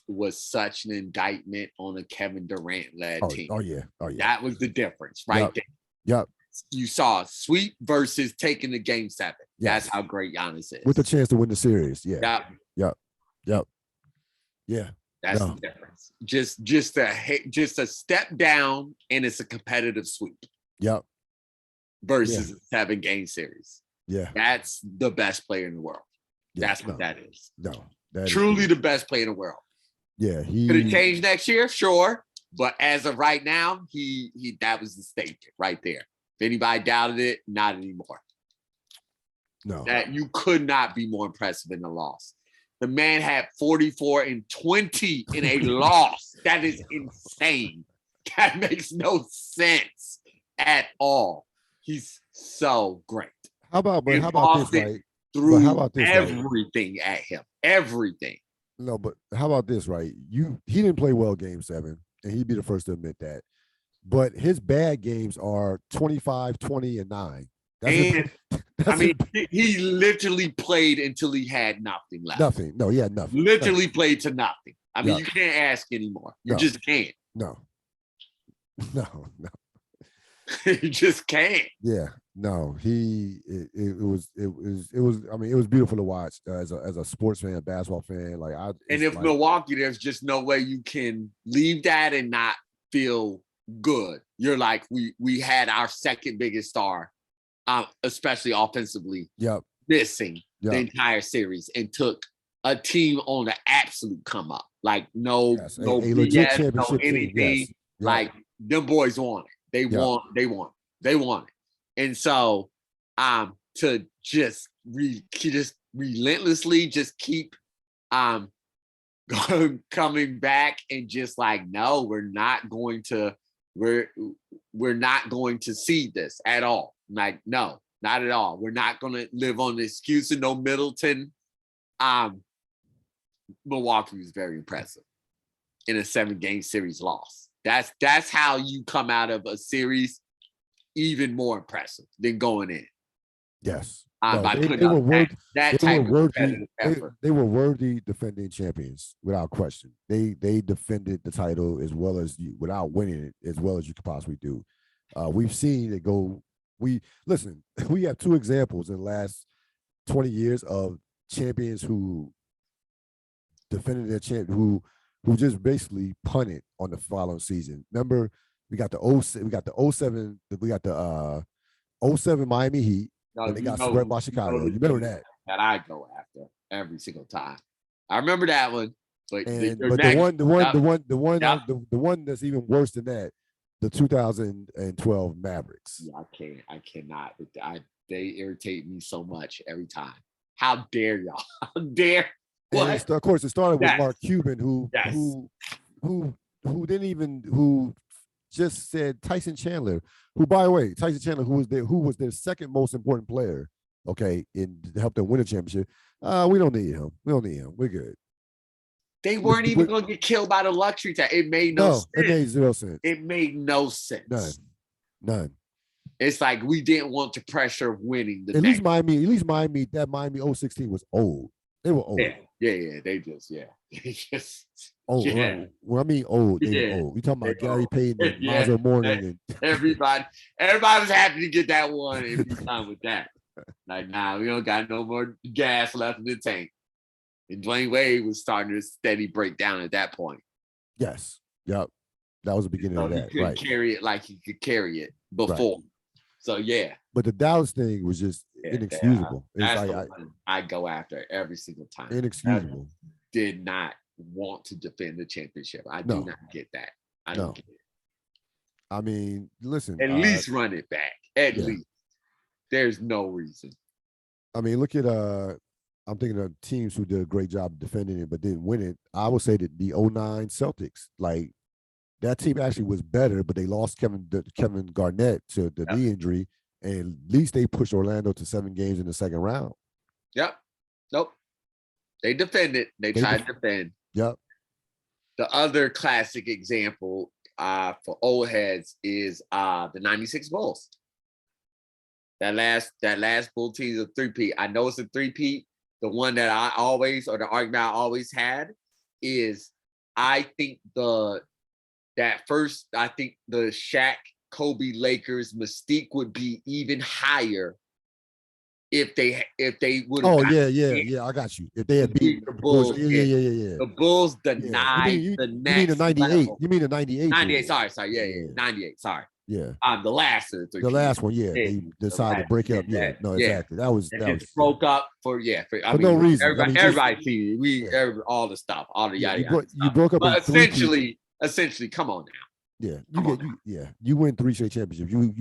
was such an indictment on a Kevin Durant led team. Oh yeah. That was the difference right there. Yep. You saw sweep versus taking the game 7. Yes. That's how great Giannis is. With a chance to win the series. Yeah. Yep. Yeah. That's the difference. Just a step down, and it's a competitive sweep. Yep. Versus a 7-game series. Yeah. That's the best player in the world. Yeah, that's what that is. No. Truly the best player in the world. Yeah. Could it change next year? Sure. But as of right now, he that was the statement right there. If anybody doubted it, not anymore. No. That you could not be more impressive in the loss. The man had 44 and 20 in a loss. That is insane. That makes no sense at all. He's so great. How about this, right? Threw everything at him. Everything. No, but how about this, right? He didn't play well game 7, and he'd be the first to admit that. But his bad games are 25, 20, and 9. He literally played until he had nothing left. Nothing. No, he had nothing. Literally played to nothing. You can't ask anymore. You just can't. No. You just can't. Yeah. No. It was beautiful to watch as a sports fan, basketball fan. Milwaukee, there's just no way you can leave that and not feel good. You're like, we had our second biggest star, especially offensively, missing the entire series, and took a team on the absolute come up. Like no BS, no anything. Yes. Like them boys want it. They want it. And so to just relentlessly just keep coming back and just like, no, we're not going to see this at all. Like, no, not at all. We're not going to live on the excuse of no Middleton. Milwaukee was very impressive in a 7-game series loss. That's how you come out of a series even more impressive than going in. Yes. By putting up that type of competitive effort. They were worthy defending champions without question. They defended the title as well as without winning it as well as you could possibly do. We've seen it go. We have 2 examples in the last 20 years of champions who defended their champion who just basically punted on the following season. Remember, we got the 07 Miami Heat. When they got swept by Chicago. You remember that? That I go after every single time. I remember that one. But the one that's even worse than that, the 2012 Mavericks. Yeah, I cannot. They irritate me so much every time. How dare y'all? How dare? Of course, it started with Mark Cuban, who just said Tyson Chandler, who, by the way, who was their second most important player, okay, to help them win a championship. We don't need him. We're good. They weren't even going to get killed by the luxury tax. It made no sense. It made 0 sense. It made no sense. None. It's like we didn't want the pressure of winning. At least Miami, that Miami 016 was old. They were old. Yeah. They just old. Yeah. Right. When I mean old, they were old. We talking about Gary Payton and Mazo Morning. And everybody was happy to get that one and be done with that. Like, nah, we don't got no more gas left in the tank. And Dwayne Wade was starting to steady break down at that point. Yes. Yep. That was the beginning of that. He couldn't carry it like he could carry it before. Right. So yeah. But the Dallas thing was just inexcusable. That's like the one I go after every single time. Inexcusable. I did not want to defend the championship. I do not get that. I don't get it. I mean, listen. At least run it back. At least. There's no reason. I mean, look at I'm thinking of teams who did a great job defending it but didn't win it. I would say that the 09 Celtics, like that team actually was better, but they lost Kevin Garnett to the knee injury, and at least they pushed Orlando to 7 games in the second round. Yep. Nope. They defended. They tried to defend. Yep. The other classic example for old heads is the 96 Bulls. That last Bull team is a three-peat. I know it's a three-peat. The one that the argument I always had is I think the Shaq Kobe Lakers mystique would be even higher if they would have. Oh yeah, I got you. If they had beat the Bulls, yeah. The Bulls denied the next. You mean the 98? Level. You mean the 98? 98. Sorry. Yeah. 98. Sorry. Yeah. The last of the three. The last one, they decided to break up. Yeah, no, exactly. That was broke up for no reason. Everybody see all the stuff, all the yada yada. You broke up. But essentially, come on now. You win 3 straight championships. You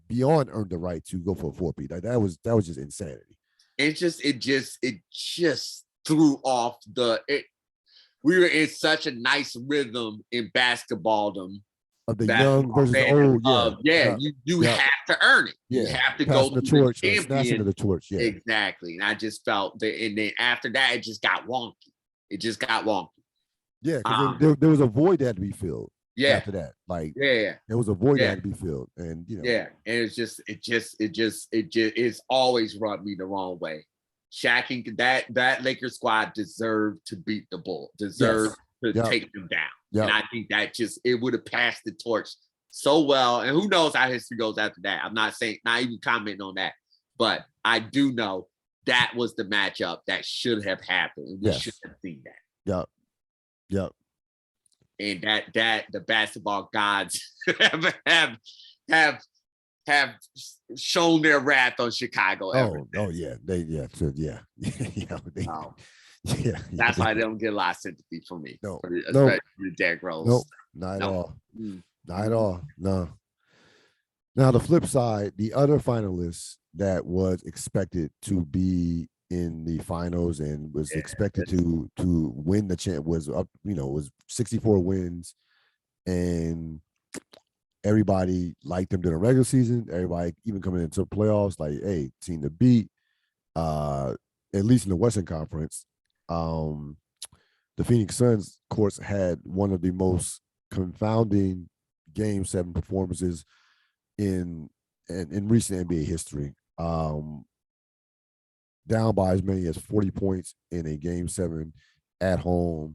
beyond earned the right to go for a 4-peat. Like that was just insanity. It just threw off we were in such a nice rhythm in basketballdom. Of the young versus old, you have to earn it. Yeah. You have to go the torch, snatching of the torch. Yeah, exactly. And I just felt that, and then after that, it just got wonky. Yeah, because there was a void that had to be filled. Yeah. After that, there was a void that had to be filled, and and it's always rubbed me the wrong way. Shaq and that Lakers squad deserved to beat the Bulls. Deserved to take them down. And I think that it would have passed the torch so well. And who knows how history goes after that. I'm not even commenting on that. But I do know that was the matchup that should have happened. We should have seen that. Yep. And that the basketball gods have shown their wrath on Chicago. That's why they don't get a lot of sympathy from me. Especially Derrick Rose. Nope, not at all. Not at all. No. Now the flip side, the other finalists that was expected to be in the finals and was expected to win the champ was up. Was 64 wins, and everybody liked them during the regular season. Everybody even coming into the playoffs, like, hey, team to beat. At least in the Western Conference. The Phoenix Suns, of course, had one of the most confounding Game 7 performances in recent NBA history. Down by as many as 40 points in a Game 7 at home,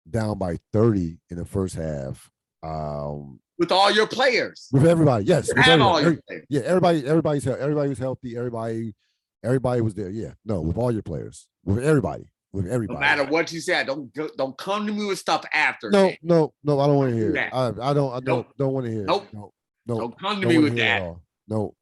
down by 30 in the first half. With all your players. With everybody, yes. With everybody. All your players. Yeah, everybody was healthy. Everybody was there. Yeah, no, with all your players, with everybody. No matter what you said, don't come to me with stuff after. No, I don't want to hear it. I don't want to hear it. Nope. No, don't come to me with that. No,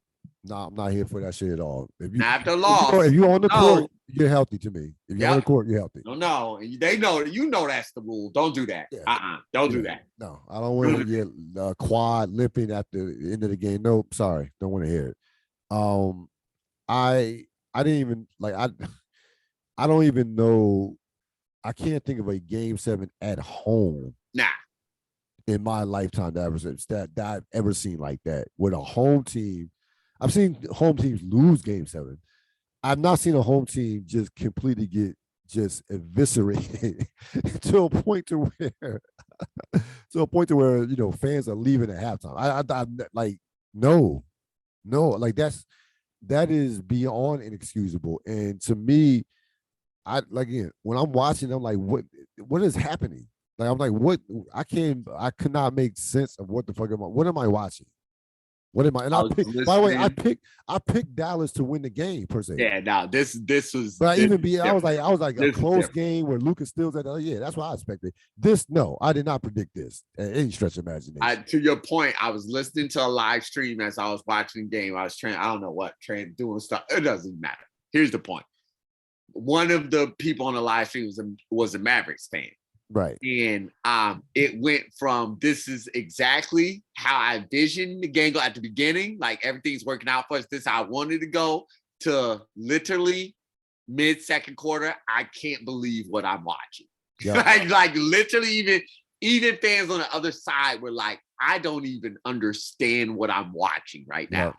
I'm not here for that shit at all. After loss, if you're on the court, you're healthy to me. If you're on the court, you're healthy. No, they know. That's the rule. Don't do that. Don't do that. No, I don't want to get quad limping at the end of the game. Nope, sorry, don't want to hear it. I didn't even I don't even know. I can't think of a Game 7 at home. In my lifetime that I've ever seen like that. With a home team, I've seen home teams lose Game 7. I've not seen a home team just completely get just eviscerated to a point to where fans are leaving at halftime. I like no, like that is beyond inexcusable. And to me, I like again when I'm watching, I'm like, what is happening? Like I'm like, I could not make sense of what the fuck what am I watching? What am I? And I I was pick. By the way, listening. I picked Dallas to win the game per se. Yeah, no, this was But this is different. I was like a This is close different. game where Lucas Stills at. Yeah, that's what I expected. This, no, I did not predict this at any stretch of imagination. To your point, I was listening to a live stream as I was watching the game. I was I don't know what, doing stuff. It doesn't matter. Here's the point. One of the people on the live stream was a Mavericks fan. Right. And it went from this is exactly how I envisioned the game go at the beginning, like everything's working out for us. This is how I wanted to go, to literally mid-second quarter. I can't believe what I'm watching. Yeah. like literally, even fans on the other side were like, I don't even understand what I'm watching right now. Yeah.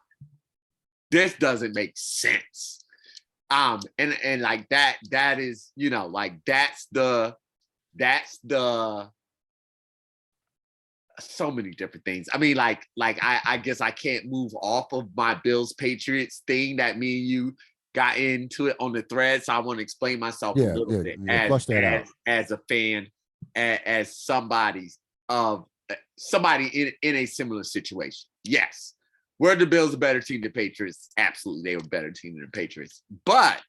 This doesn't make sense. And like that is, like that's the so many different things. I mean, like I guess I can't move off of my Bills Patriots thing that me and you got into it on the thread. So I want to explain myself a little bit as a fan, as somebody in a similar situation. Yes. Were the Bills a better team than the Patriots? Absolutely, they were a better team than the Patriots. But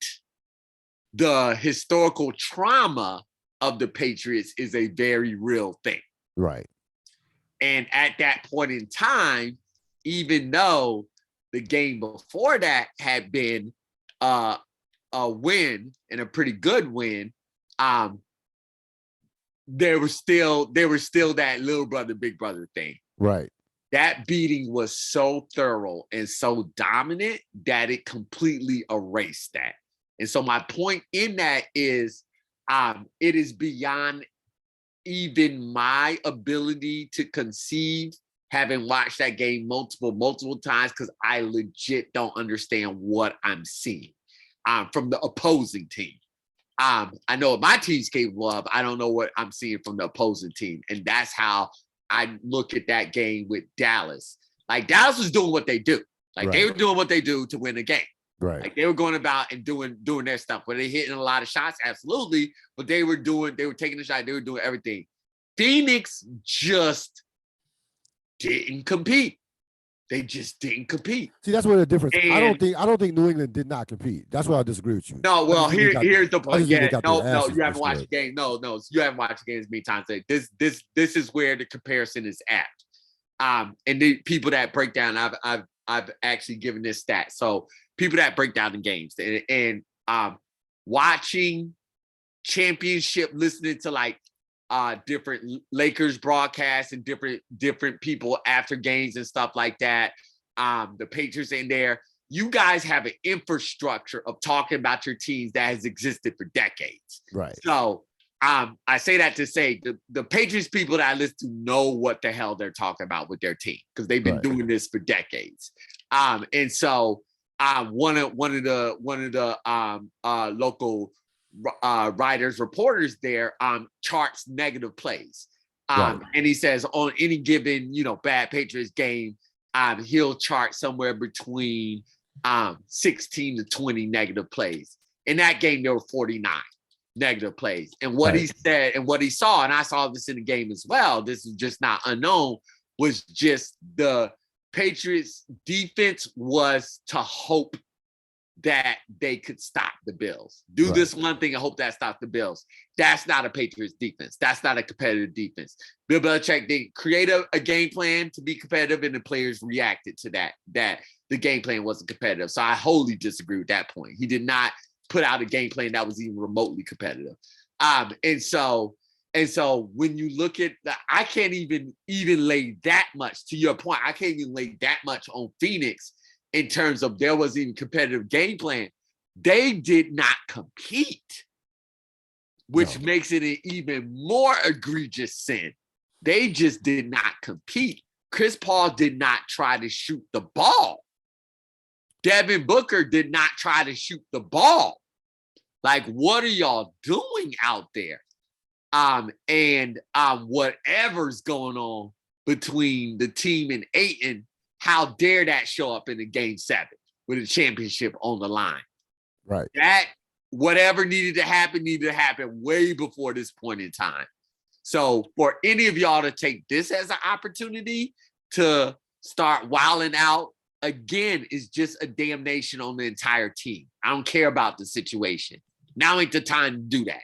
the historical trauma of the Patriots is a very real thing. Right. And at that point in time, even though the game before that had been a win and a pretty good win, there was still that little brother, big brother thing. Right. That beating was so thorough and so dominant that it completely erased that. And so my point in that is, it is beyond even my ability to conceive, having watched that game multiple times, because I legit don't understand what I'm seeing from the opposing team. I know what my team's capable of. I don't know what I'm seeing from the opposing team. And that's how I look at that game with Dallas. Like Dallas was doing what they do. Like right. They were doing what they do to win the game. Right. Like they were going about and doing their stuff. Were they hitting a lot of shots? Absolutely. But they were taking the shot. They were doing everything. Phoenix just didn't compete. They just didn't compete. See, that's where the difference. And I don't think New England did not compete. That's why I disagree with you. No, well, here's the point. Yeah, no, you haven't watched the game. No, you haven't watched the game as many times. This is where the comparison is at. And the people that break down, I've actually given this stat. So people that break down the games and watching championship, listening to like different Lakers broadcasts and different people after games and stuff like that. The Patriots in there. You guys have an infrastructure of talking about your teams that has existed for decades. Right. So I say that to say the Patriots people that I listen to know what the hell they're talking about with their team, because they've been doing this for decades. And so one of the local writers, reporters there charts negative plays. And he says on any given, bad Patriots game, he'll chart somewhere between 16 to 20 negative plays. In that game, there were 49 negative plays. And what he said and what he saw, and I saw this in the game as well, this is just not unknown, was just the Patriots defense was to hope that they could stop the Bills. Do this one thing and hope that stops the Bills. That's not a Patriots defense. That's not a competitive defense. Bill Belichick didn't create a game plan to be competitive, and the players reacted to that the game plan wasn't competitive. So I wholly disagree with that point. He did not put out a game plan that was even remotely competitive. And so when you look at I can't even lay that much, to your point, I can't even lay that much on Phoenix in terms of there was even competitive game plan. They did not compete, which makes it an even more egregious sin. They just did not compete. Chris Paul did not try to shoot the ball. Devin Booker did not try to shoot the ball. Like, what are y'all doing out there? And whatever's going on between the team and Ayton, how dare that show up in the game 7 with a championship on the line? Right. That whatever needed to happen way before this point in time. So for any of y'all to take this as an opportunity to start wilding out, again, is just a damnation on the entire team. I don't care about the situation. Now ain't the time to do that.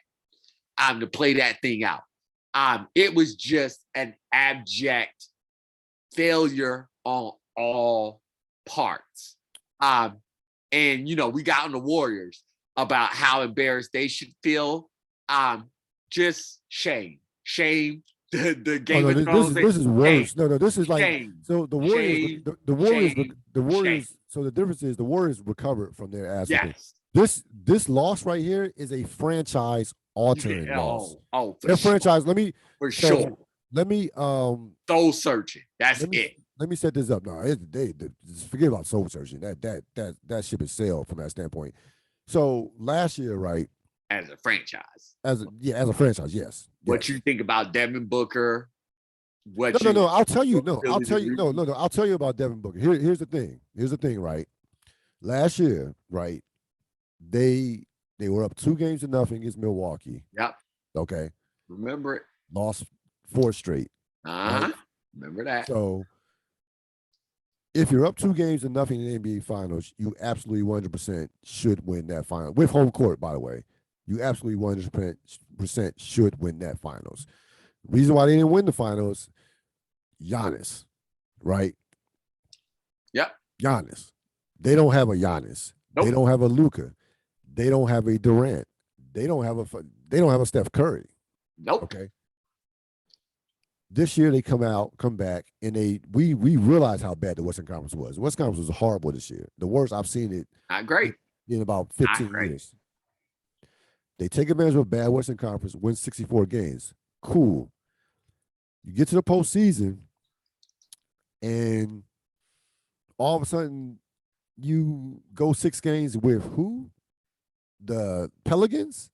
To play that thing out. It was just an abject failure on all parts. And we got on the Warriors about how embarrassed they should feel. Just shame. The Game of Thrones. This is worse. No, this is like shame. So the Warriors, Shame. the Warriors, Shame. the Warriors. Shame. So the difference is the Warriors recovered from their ass. Yes. This loss right here is a franchise altering loss. For franchise. Sure. Sure. Let me soul searching. That's it. Let me set this up. No, forget about soul searching. That ship is sailed from that standpoint. So last year, right? As a franchise. As a franchise, yes. What you think about Devin Booker? No. I'll tell you. No, I'll tell you. No. I'll tell you about Devin Booker. Here's the thing. Right? Last year, right? They were up 2-0 against Milwaukee. Yep. Okay. Remember it. Lost 4 straight. Right? Remember that. So if you're up 2-0 in the NBA Finals, you absolutely 100% should win that final. With home court, by the way. You absolutely 100% should win that finals. Reason why they didn't win the finals, Giannis, right? Yep. Giannis. They don't have a Giannis. Nope. They don't have a Luka. They don't have a Durant. They don't have a Steph Curry. Nope. Okay. This year they come back, and we realize how bad the Western Conference was. The Western Conference was horrible this year. The worst I've seen it. Not great. In about 15 years. They take advantage of a bad Western Conference, win 64 games. Cool. You get to the postseason, and all of a sudden, you go 6 games with who? The Pelicans?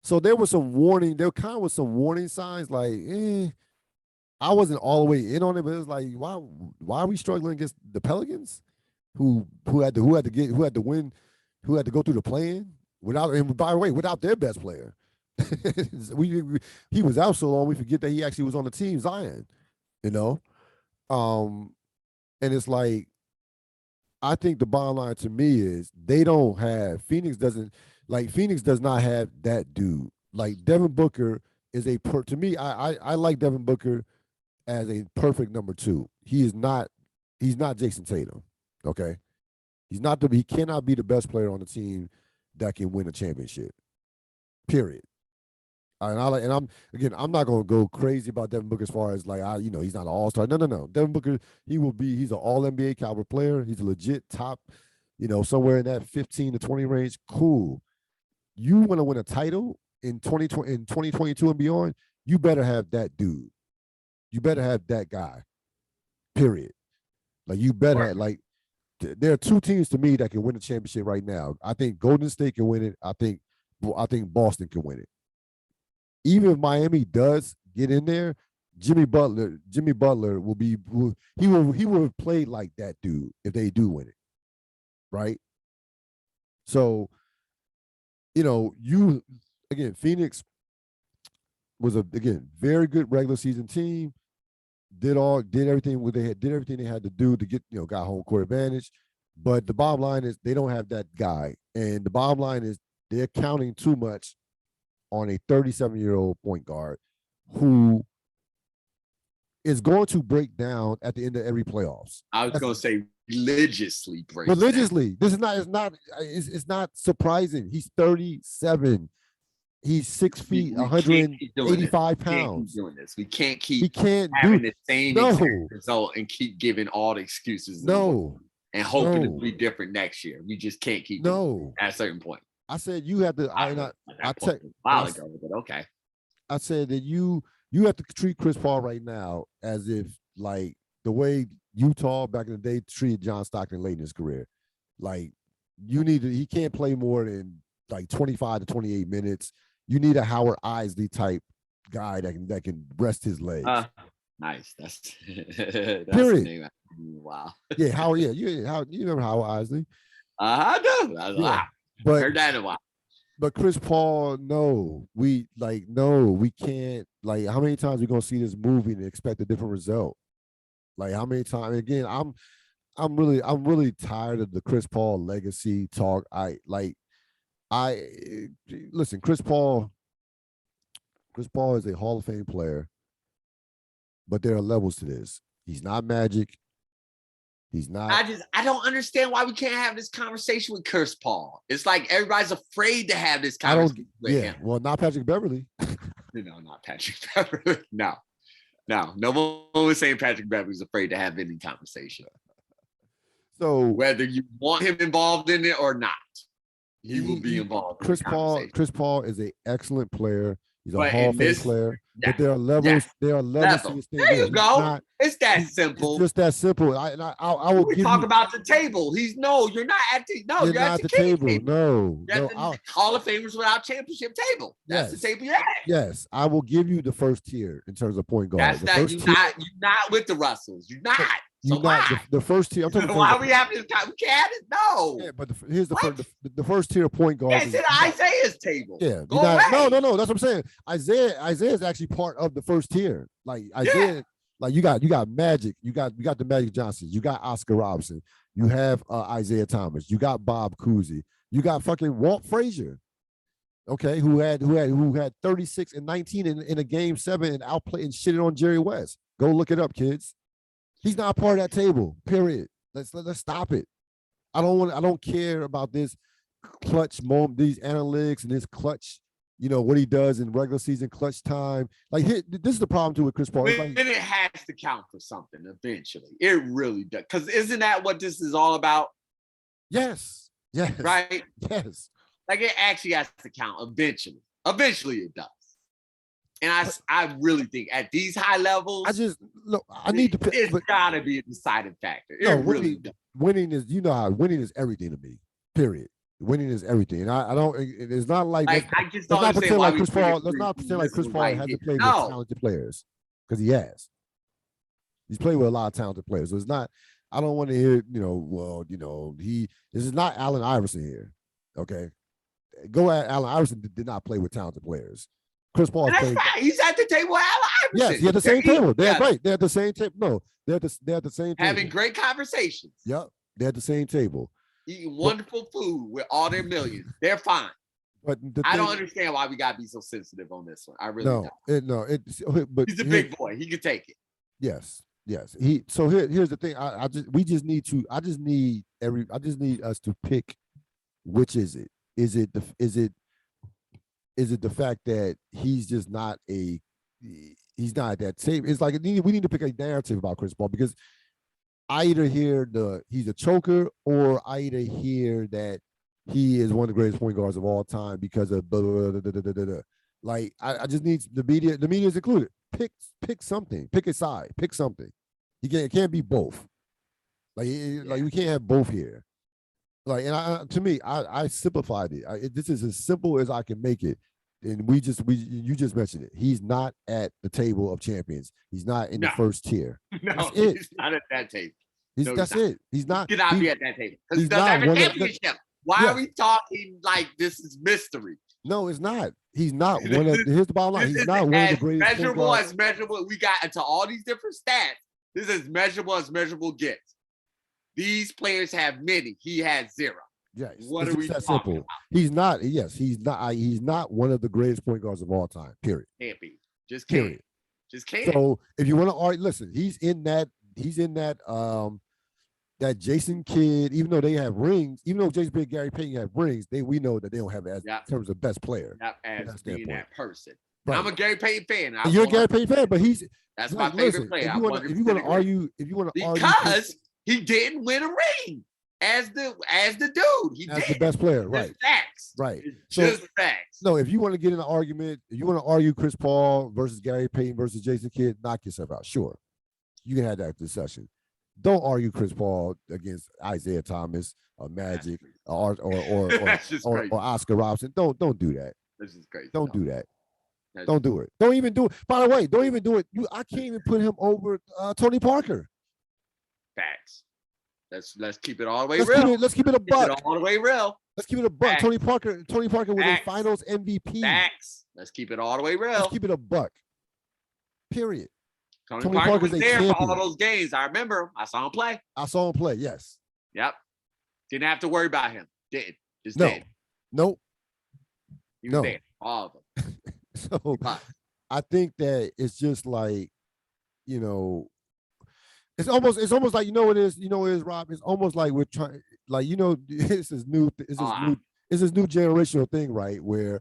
So there was some warning. There kind of was some warning signs like, I wasn't all the way in on it, but it was like, why are we struggling against the Pelicans? Who had to win, who had to go through the play-in and by the way, without their best player. He was out so long we forget that he actually was on the team, Zion. And it's like, I think the bottom line to me is Phoenix does not have that dude. Like Devin Booker is to me, I like Devin Booker as a perfect number 2. He's not Jason Tatum. Okay. He cannot be the best player on the team that can win a championship. Period. I'm not gonna go crazy about Devin Booker as far as he's not an all-star. No. Devin Booker, he's an all NBA caliber player. He's a legit top, somewhere in that 15 to 20 range. Cool. You want to win a title in 2022 and beyond, you better have that dude. You better have that guy. Period. Like you better have, there are 2 teams to me that can win the championship right now. I think Golden State can win it. I think Boston can win it. Even if Miami does get in there, Jimmy Butler will have played like that dude if they do win it. Right? So, Phoenix was a very good regular season team. Did everything they had to do to get got home court advantage, but the bottom line is they don't have that guy, and the bottom line is they're counting too much on a 37-year-old point guard who is going to break down at the end of every playoffs. I was going to say religiously break. Religiously, this is not. It's not surprising. He's 37. He's 6 feet, 185 pounds. We can't keep having the same result and keep giving all the excuses. No. And hoping to be different next year. We just can't keep at a certain point. I said you have to. Okay. I said that you have to treat Chris Paul right now as if like the way Utah back in the day treated John Stockton late in his career. Like he can't play more than like 25 to 28 minutes. You need a Howard Isley type guy that can rest his legs. Nice. That's the Period. name. Wow. Yeah, Howard. Yeah, you remember Howard Isley? I do. Yeah, I heard that in a while. But Chris Paul, no, we can't. Like, how many times we gonna see this movie and expect a different result? Like, how many times? Again, I'm really tired of the Chris Paul legacy talk. Listen, Chris Paul is a Hall of Fame player, but there are levels to this. He's not Magic. He's not. I don't understand why we can't have this conversation with Chris Paul. It's like everybody's afraid to have this conversation with him. Well, not Patrick Beverly. No, not Patrick Beverly. No one was saying Patrick Beverly's afraid to have any conversation. So whether you want him involved in it or not, he will be involved. Chris Paul is an excellent player. He's a Hall of Fame player. But there are levels. Yes. There are levels to this thing. There you go. It's that simple. It's just that simple. I will we talk about the table. You're not at the you're at the table. No. Hall of Famers without championship table. That's the table you're at. Yes, I will give you the first tier in terms of point guard. You're not with the Russells. You're not. So the first tier. I'm talking why we have this? We can't. No. Yeah, but here's the first tier point guard. It's in Isaiah's table. Yeah. Go away. No. That's what I'm saying. Isaiah is actually part of the first tier. Like Isaiah. Yeah. Like you got Magic, you got the Magic Johnsons, you got Oscar Robertson, you have Isaiah Thomas, you got Bob Cousy, you got fucking Walt Frazier, okay, who had 36 and 19 in a game 7 and outplayed and shitted on Jerry West. Go look it up, kids. He's not part of that table. Period. Let's stop it. I don't care about this clutch moment, these analytics and this clutch. You know what he does in regular season clutch time. Like this is the problem too with Chris Paul. And it has to count for something eventually. It really does. Because isn't that what this is all about? Yes. Right? Yes. Like it actually has to count eventually. Eventually it does. And I really think at these high levels, it's gotta be a deciding factor. Winning is winning is everything to me. Period. Winning is everything, and I don't. It's not like I just don't understand why Chris Paul. Let's not pretend like Chris Paul hasn't played with talented players, because he has. He's played with a lot of talented players, so it's not. I don't want to hear. This is not Allen Iverson here. Okay, Allen Iverson did not play with talented players. Chris Paul. He's at the table with Allen Iverson. Yes, he at the same table. They're right. They're at the same table. No, they're at the same table. Having great conversations. Yep, they're at the same table. Eating wonderful food with all their millions. They're fine. But I don't understand why we gotta be so sensitive on this one. I really don't. But he's a big boy. He can take it. Yes. Here's the thing. I just need us to pick which is it. Is it the fact that he's just not he's not at that same. It's like we need to pick a narrative about Chris Paul, because I either hear he's a choker, or I either hear that he is one of the greatest point guards of all time because of blah, blah, blah, blah, blah, blah, blah. Like I just need the media is included. Pick something. Pick a side. Pick something. It can't be both. Like we can't have both here. Like, and to me, I simplified it. This is as simple as I can make it. And you just mentioned it. He's not at the table of champions. He's not in the first tier. No, he's not at that table. That's it. He's not. He cannot be at that table because he doesn't have a championship. Why are we talking like this is mystery? No, it's not. He's not one of. Here's the bottom line. He's not one of the greatest. Measurable. We got into all these different stats. This is measurable as measurable gets. These players have many. He has 0. Yes. What are we talking about? He's not. Yes, he's not. He's not one of the greatest point guards of all time. Period. Can't be. Just can't. Period. Just can't. So if you want to argue, listen, he's in that. That Jason Kidd, even though they have rings, even though Jason Kidd, Gary Payton have rings, we know that they don't have it in terms of best player. Not as being that person. Right. I'm a Gary Payton fan. You're a Gary Payton fan, but that's my favorite player. If you want to argue, because he didn't win a ring as the dude. He did. The best player, right? Just facts. Right. Just facts. No, if you want to get in an argument, if you want to argue Chris Paul versus Gary Payton versus Jason Kidd, knock yourself out. Sure, you can have that discussion. don't argue Chris Paul against Isaiah Thomas or Magic That's just or crazy. Oscar Robertson. Don't do that. This is crazy. Don't do that. That's Don't do it. Don't even do it. By the way, don't even do it. I can't even put him over Tony Parker. facts. Let's keep it all the way real. Let's keep it a buck. Keep it all the way real. Let's keep it a buck. Facts. Tony Parker was Facts. a Finals MVP. Facts. Let's keep it all the way real. Let's keep it a buck. Period. Tony Parker was there for all those games. I remember. I saw him play. Yes. Yep. Didn't have to worry about him. Didn't. Just no. did. Nope. He was there. All of them. So I think that it's just like, you know, it's almost like, you know what it is, Rob. It's almost like we're trying, like, you know, it's this new generational thing, right? Where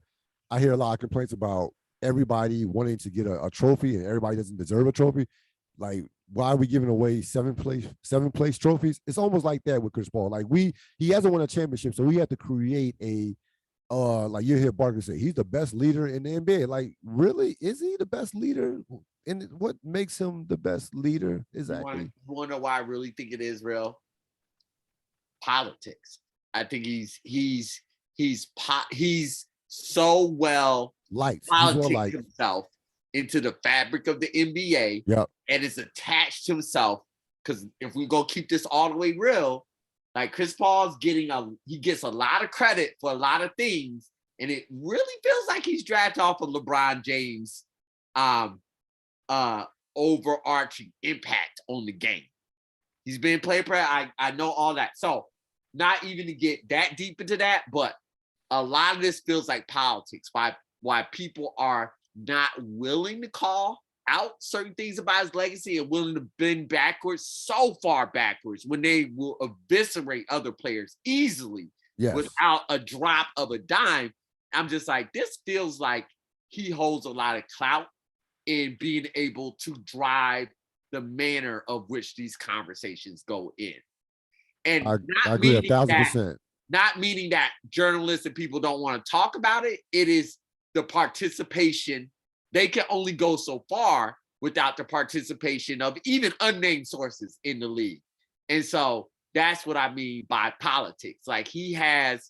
I hear a lot of complaints about everybody wanting to get a trophy and everybody doesn't deserve a trophy. Like, why are we giving away seven place trophies? It's almost like that with Chris Paul. Like, he hasn't won a championship, so we have to create a like you hear Barker say, he's the best leader in the NBA. Like, really? Is he the best leader? And what makes him the best leader? Exactly. You want to know why I really think it is real? Politics. I think he's so well politics himself into the fabric of the NBA. Yep. And is attached to himself. Because if we go keep this all the way real, like Chris Paul's he gets a lot of credit for a lot of things, and it really feels like he's drafted off of LeBron James' overarching impact on the game. He's been player. I know all that. So not even to get that deep into that, but a lot of this feels like politics. Why people are not willing to call out certain things about his legacy and willing to bend backwards, so far backwards, when they will eviscerate other players easily without a drop of a dime. I'm just like, this feels like he holds a lot of clout in being able to drive the manner of which these conversations go in. And I agree 1,000%. Not meaning that journalists and people don't want to talk about it. It is the participation. They can only go so far without the participation of even unnamed sources in the league. And so that's what I mean by politics. Like, he has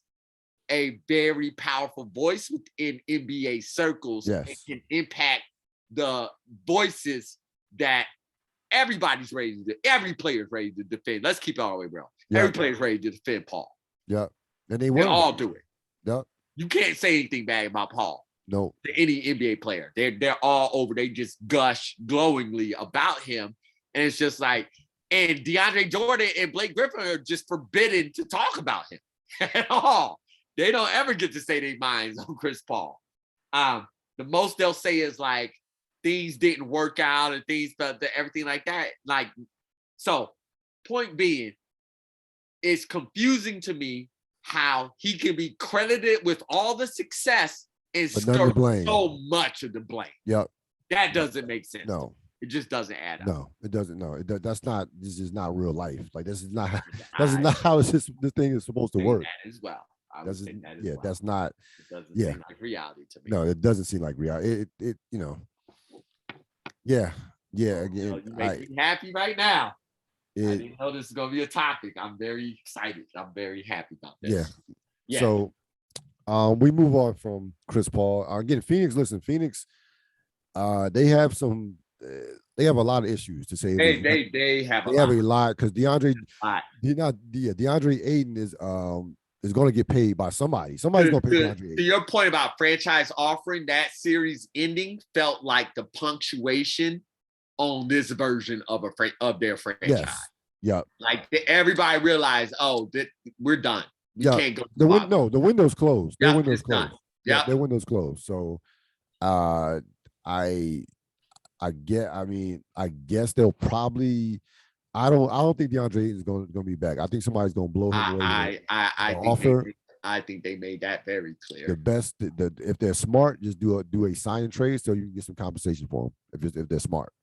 a very powerful voice within NBA circles and can impact the voices that every player's ready to defend. Let's keep it all the way real. Yep. Every player's ready to defend Paul. Yeah. And they all do it. Yep. You can't say anything bad about Paul. No. To any NBA player. They're all over. They just gush glowingly about him. And it's just like, and DeAndre Jordan and Blake Griffin are just forbidden to talk about him at all. They don't ever get to say their minds on Chris Paul. The most they'll say is like, things didn't work out and things, everything like that. Like, so point being, it's confusing to me how he can be credited with all the success and skirt so much of the blame. Yep. That doesn't make sense. No. It just doesn't add up. No, it doesn't. No, this is not real life. Like, this is not how this thing is supposed to work. That as well. That's not. It doesn't seem like reality to me. No, it doesn't seem like reality. It Yeah. Again, you make me happy right now. I didn't know this is going to be a topic. I'm very excited. I'm very happy about this. Yeah. So, we move on from Chris Paul. Again, Phoenix. Listen, Phoenix. They have some. They have a lot of issues to say. They have a lot because DeAndre Ayton is going to get paid by somebody. Somebody's going to pay DeAndre Ayton. To your point about franchise offering, that series ending felt like the punctuation on this version of their franchise. Yes. Yeah. Like, everybody realized, we're done. We can't go. The window's closed. Their window's closed. Done. Yeah, their window's closed. So, I guess they'll probably. I don't think DeAndre Ayton is going to be back. I think somebody's going to blow him away. I think they made that very clear. The best, if they're smart, just do a sign and trade so you can get some compensation for them if they're smart.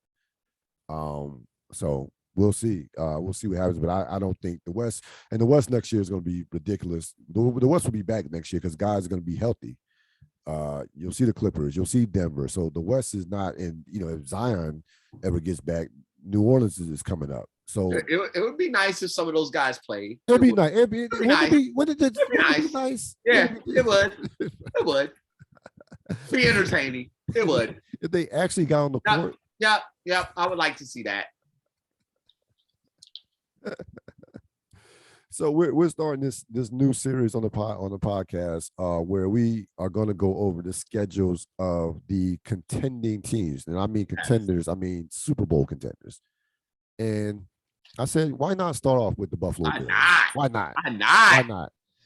So we'll see. We'll see what happens. But I don't think the West next year is going to be ridiculous. The West will be back next year because guys are going to be healthy. You'll see the Clippers. You'll see Denver. So the West is not in. If Zion ever gets back, New Orleans is coming up. So it would be nice if some of those guys played. it'd be nice. It'd be nice. Wouldn't it be nice? Yeah, it would. It would be entertaining. It would. If they actually got on the court. Yep. I would like to see that. So we're starting this new series on the podcast where we are going to go over the schedules of the contending teams, and I mean contenders. I mean Super Bowl contenders. And I said, why not start off with the Buffalo Bills? Why not?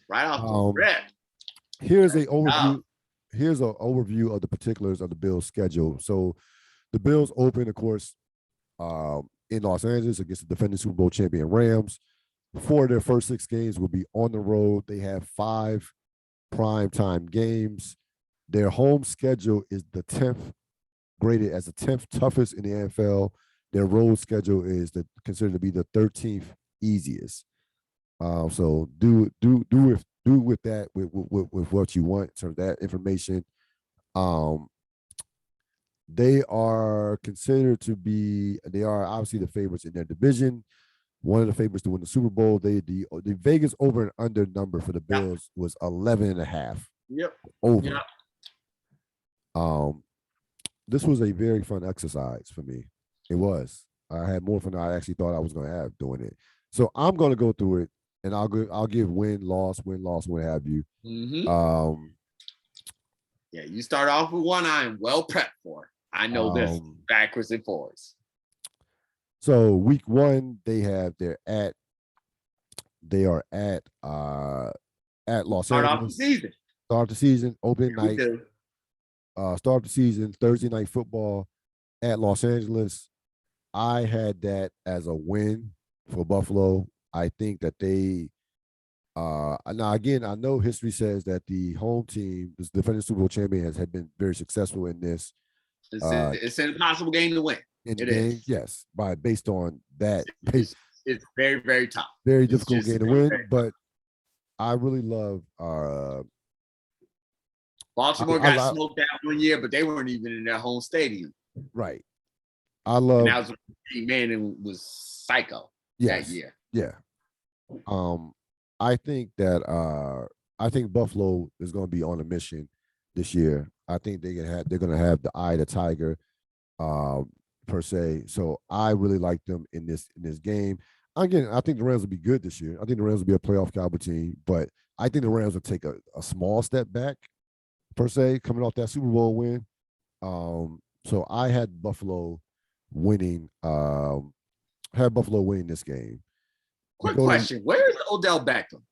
Right off the rip. Here's an overview. Here's an overview of the particulars of the Bills' schedule. So the Bills open, of course, in Los Angeles against the defending Super Bowl champion Rams. 4 of their first 6 games will be on the road. They have 5 primetime games. Their home schedule is the 10th, graded as the 10th toughest in the NFL. Their road schedule is considered to be the 13th easiest. So do with that with what you want in terms of that information. They are considered to be. They are obviously the favorites in their division. One of the favorites to win the Super Bowl. The Vegas over and under number for the Bills was 11.5. Yep. Over. Yep. This was a very fun exercise for me. It was. I had more fun than I actually thought I was going to have doing it. So I'm going to go through it, and I'll give win, loss, what have you. Mm-hmm. Yeah, you start off with one I'm well prepped for. I know this backwards and forwards. So week 1, they are at Los Angeles. Start off the season, open night. Start off the season, Thursday night football at Los Angeles. I had that as a win for Buffalo. I think that they now again, I know history says that the home team, this defending Super Bowl champion, has been very successful in this. It's an impossible game to win. In the game, yes, based on that. It's very, very tough. Very difficult game to win, but I really love Baltimore got smoked out one year, but they weren't even in their home stadium. Right. I love. And that was man was psycho that year. Yeah. I think that Buffalo is going to be on a mission this year. I think they're going to have the eye of the tiger, per se. So I really like them in this game. Again, I think the Rams will be good this year. I think the Rams will be a playoff caliber team, but I think the Rams will take a small step back, per se, coming off that Super Bowl win. So I had Buffalo winning. This game. Quick question: where is Odell Beckham?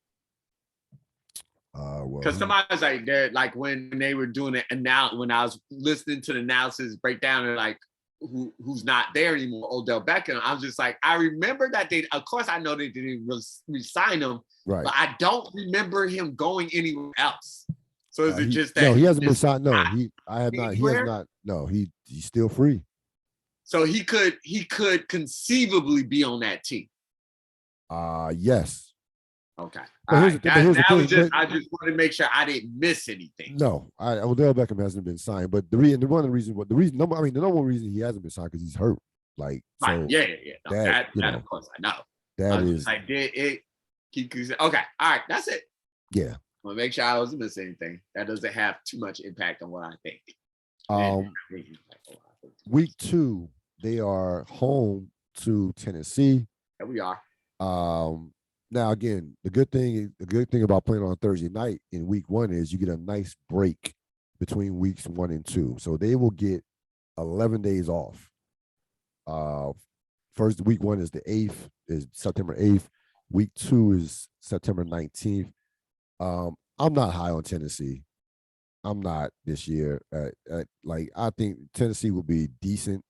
Because somebody's like, they're like when they were doing it, and now when I was listening to the analysis breakdown, they're like, who's not there anymore? Odell Beckham. I was just like, I remember that they. Of course, I know they didn't re-sign him, right? But I don't remember him going anywhere else. So is it just that? No, he hasn't been signed. No, he has not. No, he's still free. So he could conceivably be on that team. Yes. Okay. I just wanted to make sure I didn't miss anything. No, Odell Beckham hasn't been signed, but the number one reason he hasn't been signed because he's hurt. Like, right. So yeah. No, that of course I know. That is like it. Okay. All right. That's it. Yeah. I'm gonna make sure I wasn't missing anything. That doesn't have too much impact on what I think. Week 2, they are home to Tennessee. There we are. Now again, the good thing about playing on Thursday night in week 1 is you get a nice break between weeks 1 and 2. So they will get 11 days off. First week 1 is is September 8th. Week 2 is September 19th. I'm not high on Tennessee. I'm not this year. I think Tennessee will be decent.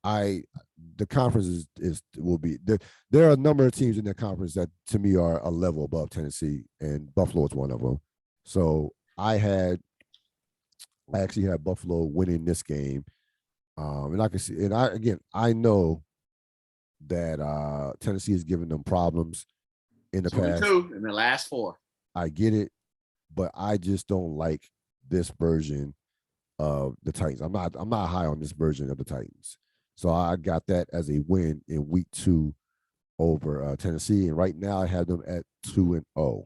The conference will be there. There are a number of teams in that conference that to me are a level above Tennessee, and Buffalo is one of them. So I actually had Buffalo winning this game, and I can see. And I know that Tennessee has given them problems in the past. 22 in the last 4. I get it, but I just don't like this version of the Titans. I'm not high on this version of the Titans. So I got that as a win in week 2 over Tennessee, and right now I have them at 2-0.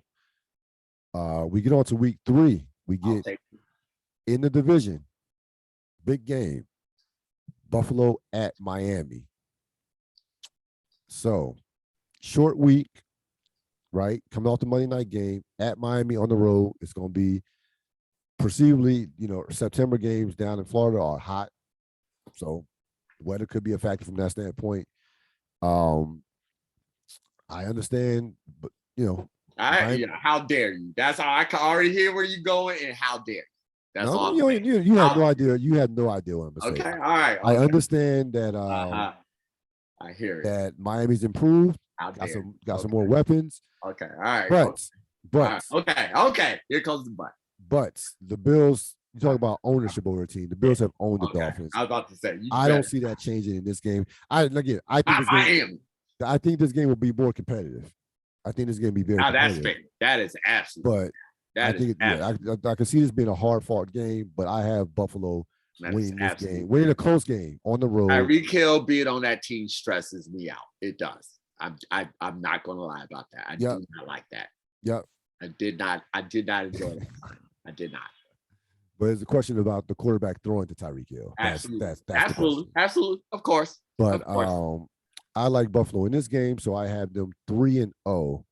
We get on to week 3. We get in the division, big game, Buffalo at Miami. So short week, right? Coming off the Monday night game at Miami on the road. It's going to be perceivably, September games down in Florida are hot. So weather could be a factor from that standpoint. I understand, but how dare you? That's how I can already hear where you're going, and how dare you? That's all. You have no idea. You have no idea what I'm saying. Okay, all right. I understand that. I hear it. That Miami's improved. Got some more weapons. Okay, all right. But okay. Here comes the but. But the Bills. You talk about ownership over a team. The Bills have owned the Dolphins. I was about to say. I don't see that changing in this game. I think this game will be more competitive. I think this game will be very competitive. That's fair. That is absolutely. But I can see this being a hard-fought game, but I have Buffalo winning this game. Winning a close game on the road. Tyreek Hill being on that team stresses me out. It does. I'm not going to lie about that. I do not like that. Yep. I did not enjoy that. I did not. But it's a question about the quarterback throwing to Tyreek Hill. Absolutely. Of course. But I like Buffalo in this game, so I have them 3-0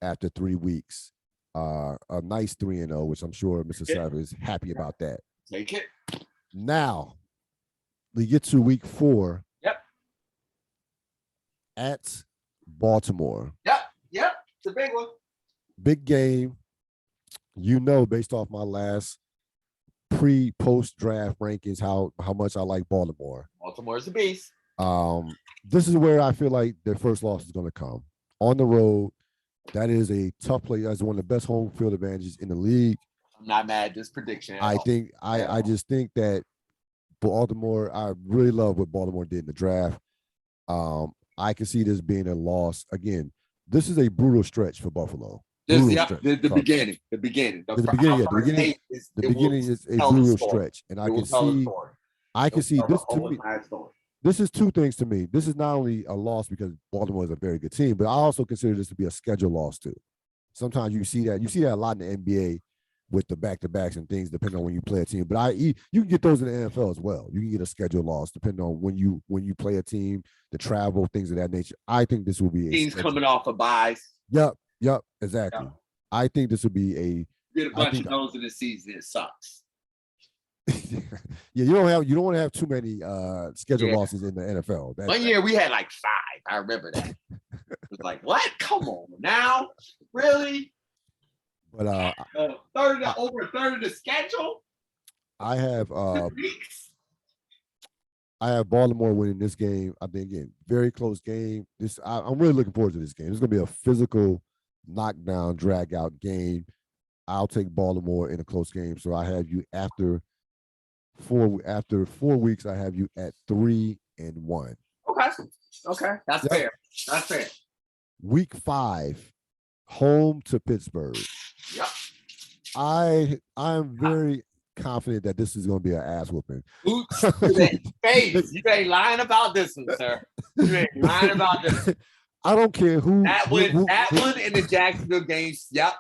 after 3 weeks. A nice 3-0, which I'm sure Mr. Saban is happy about that. Take it. Now, we get to week 4. Yep. At Baltimore. Yep. It's a big one. Big game. Based off my last post draft rankings, how much I like Baltimore. Baltimore's a beast. This is where I feel like their first loss is going to come on the road. That is a tough play. That's one of the best home field advantages in the league. I'm not mad at this prediction. I just think that Baltimore. I really love what Baltimore did in the draft. I can see this being a loss again. This is a brutal stretch for Buffalo. The beginning. The beginning is a brutal stretch, and I can see this to me. This is two things to me. This is not only a loss because Baltimore is a very good team, but I also consider this to be a schedule loss too. Sometimes you see that a lot in the NBA with the back-to-backs and things, depending on when you play a team. But you can get those in the NFL as well. You can get a schedule loss depending on when you play a team, the travel, things of that nature. I think this will be teams coming off of buys. Yep, exactly. Yep. I think this would be a get a bunch of those in the season. It sucks. Yeah, you don't want to have too many schedule losses in the NFL. One year we had like 5. I remember that. It was like, what? Come on now, really? But over a third of the schedule. I have Baltimore winning this game. I think again, very close game. I'm really looking forward to this game. It's going to be a physical knockdown, drag out game. I'll take Baltimore in a close game. So I have you after 4 weeks. I have you at 3-1. Okay, that's fair. That's fair. Week 5, home to Pittsburgh. Yep. I'm very confident that this is going to be an ass whooping. Oops, you ain't lying about this one, sir. You ain't lying about this. I don't care who that one in the Jacksonville games. Yep.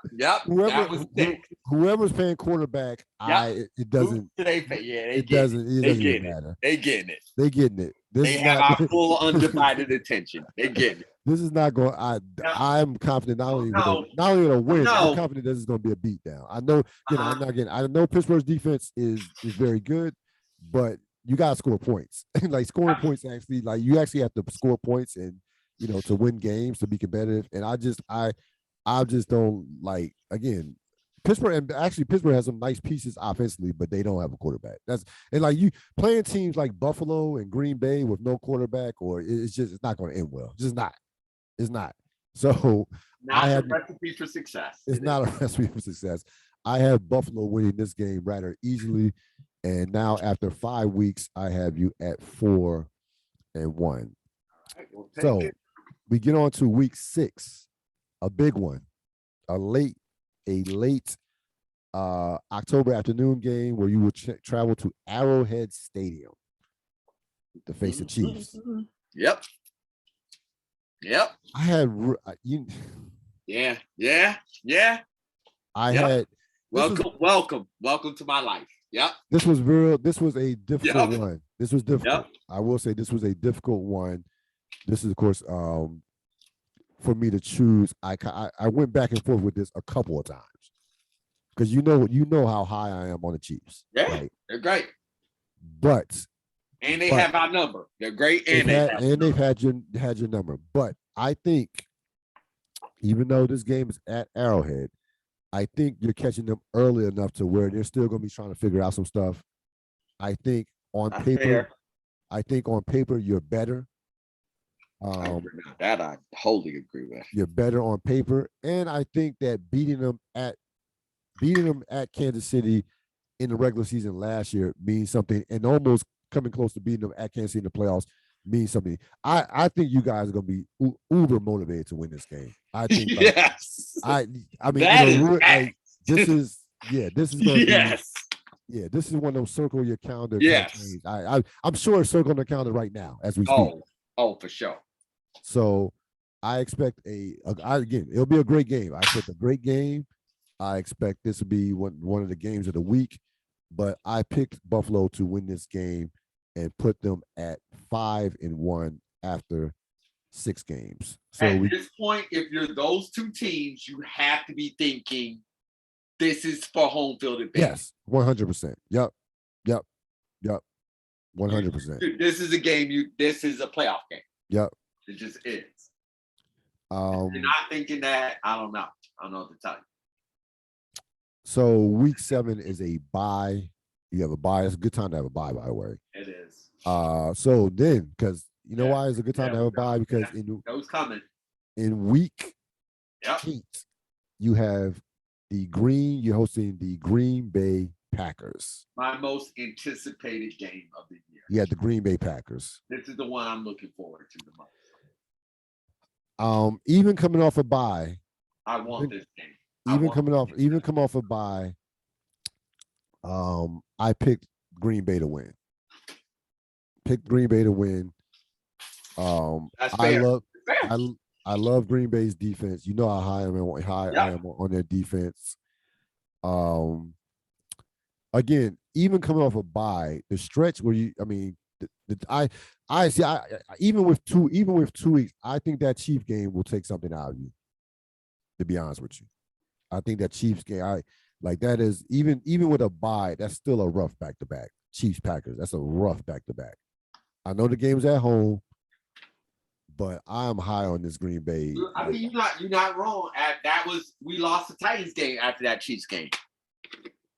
Whoever's paying quarterback, it doesn't. It doesn't even matter. They getting it. They getting it. They have our full undivided attention. They getting it. This is not going. I'm confident not only in a win. I'm confident this is going to be a beatdown. I know. I know Pittsburgh's defense is very good, but you got to score points. Like scoring points you actually have to score points and to win games, to be competitive. And I just don't like, again, Pittsburgh, and actually Pittsburgh has some nice pieces offensively, but they don't have a quarterback. And like you playing teams like Buffalo and Green Bay with no quarterback, or it's not going to end well. It's not. So not a recipe for success. It's not a recipe for success. I have Buffalo winning this game rather easily. And now after 5 weeks, I have you at 4-1. So we get on to week 6, a big one, a late October afternoon game where you will travel to Arrowhead Stadium to face the Chiefs. Yep. Yep. I had you. Yeah. Yeah. Yeah. I Yep. had. Welcome to my life. Yep. This was real. This was a difficult Yep. one. This was difficult. Yep. I will say this was a difficult one. This is, of course, for me to choose. I went back and forth with this a couple of times because you know how high I am on the Chiefs, Yeah. right? They're great. But They have our number. They're great, and they've had your number. But I think even though this game is at Arrowhead, I think you're catching them early enough to where they're still going to be trying to figure out some stuff. I think on That's paper, fair. You're better. I agree with that. I wholly agree with. You're better on paper, and I think that beating them at Kansas City in the regular season last year means something, and almost coming close to beating them at Kansas City in the playoffs means something. I think you guys are going to be uber motivated to win this game. I think yes. I mean that is this is this is going to yes. be this is one of those circle your calendar yes. campaigns. I'm sure it's circling the calendar right now as we speak. Oh, for sure. So I expect again, it'll be a great game. I expect a great game. I expect this to be one of the games of the week, but I picked Buffalo to win this game and put them at 5-1 after 6 games. So at this point, if you're those two teams, you have to be thinking this is for home field advantage. Yes, 100%. Yep. 100%. This is a game. This is a playoff game. Yep. It just is. If you're not thinking that, I don't know. I don't know what to tell you. So week 7 is a bye. You have a bye. It's a good time to have a bye, by the way. It is. So then, because you know why it's a good time to have a bye? Because those coming in week 8, you have you're hosting the Green Bay Packers. My most anticipated game of the year. Yeah, the Green Bay Packers. This is the one I'm looking forward to the most. Even coming off a bye, I want this game. Coming off a bye, I picked Green Bay to win. That's fair. I love Green Bay's defense. You know how high I am on their defense. Again, even coming off a bye, the stretch where even with 2 weeks, I think that Chiefs game will take something out of you. To be honest with you, I think that Chiefs game, that is even with a bye, that's still a rough back-to-back. Chiefs Packers, that's a rough back-to-back. I know the game's at home, but I'm high on this Green Bay. I mean, you're not wrong. We lost the Titans game after that Chiefs game.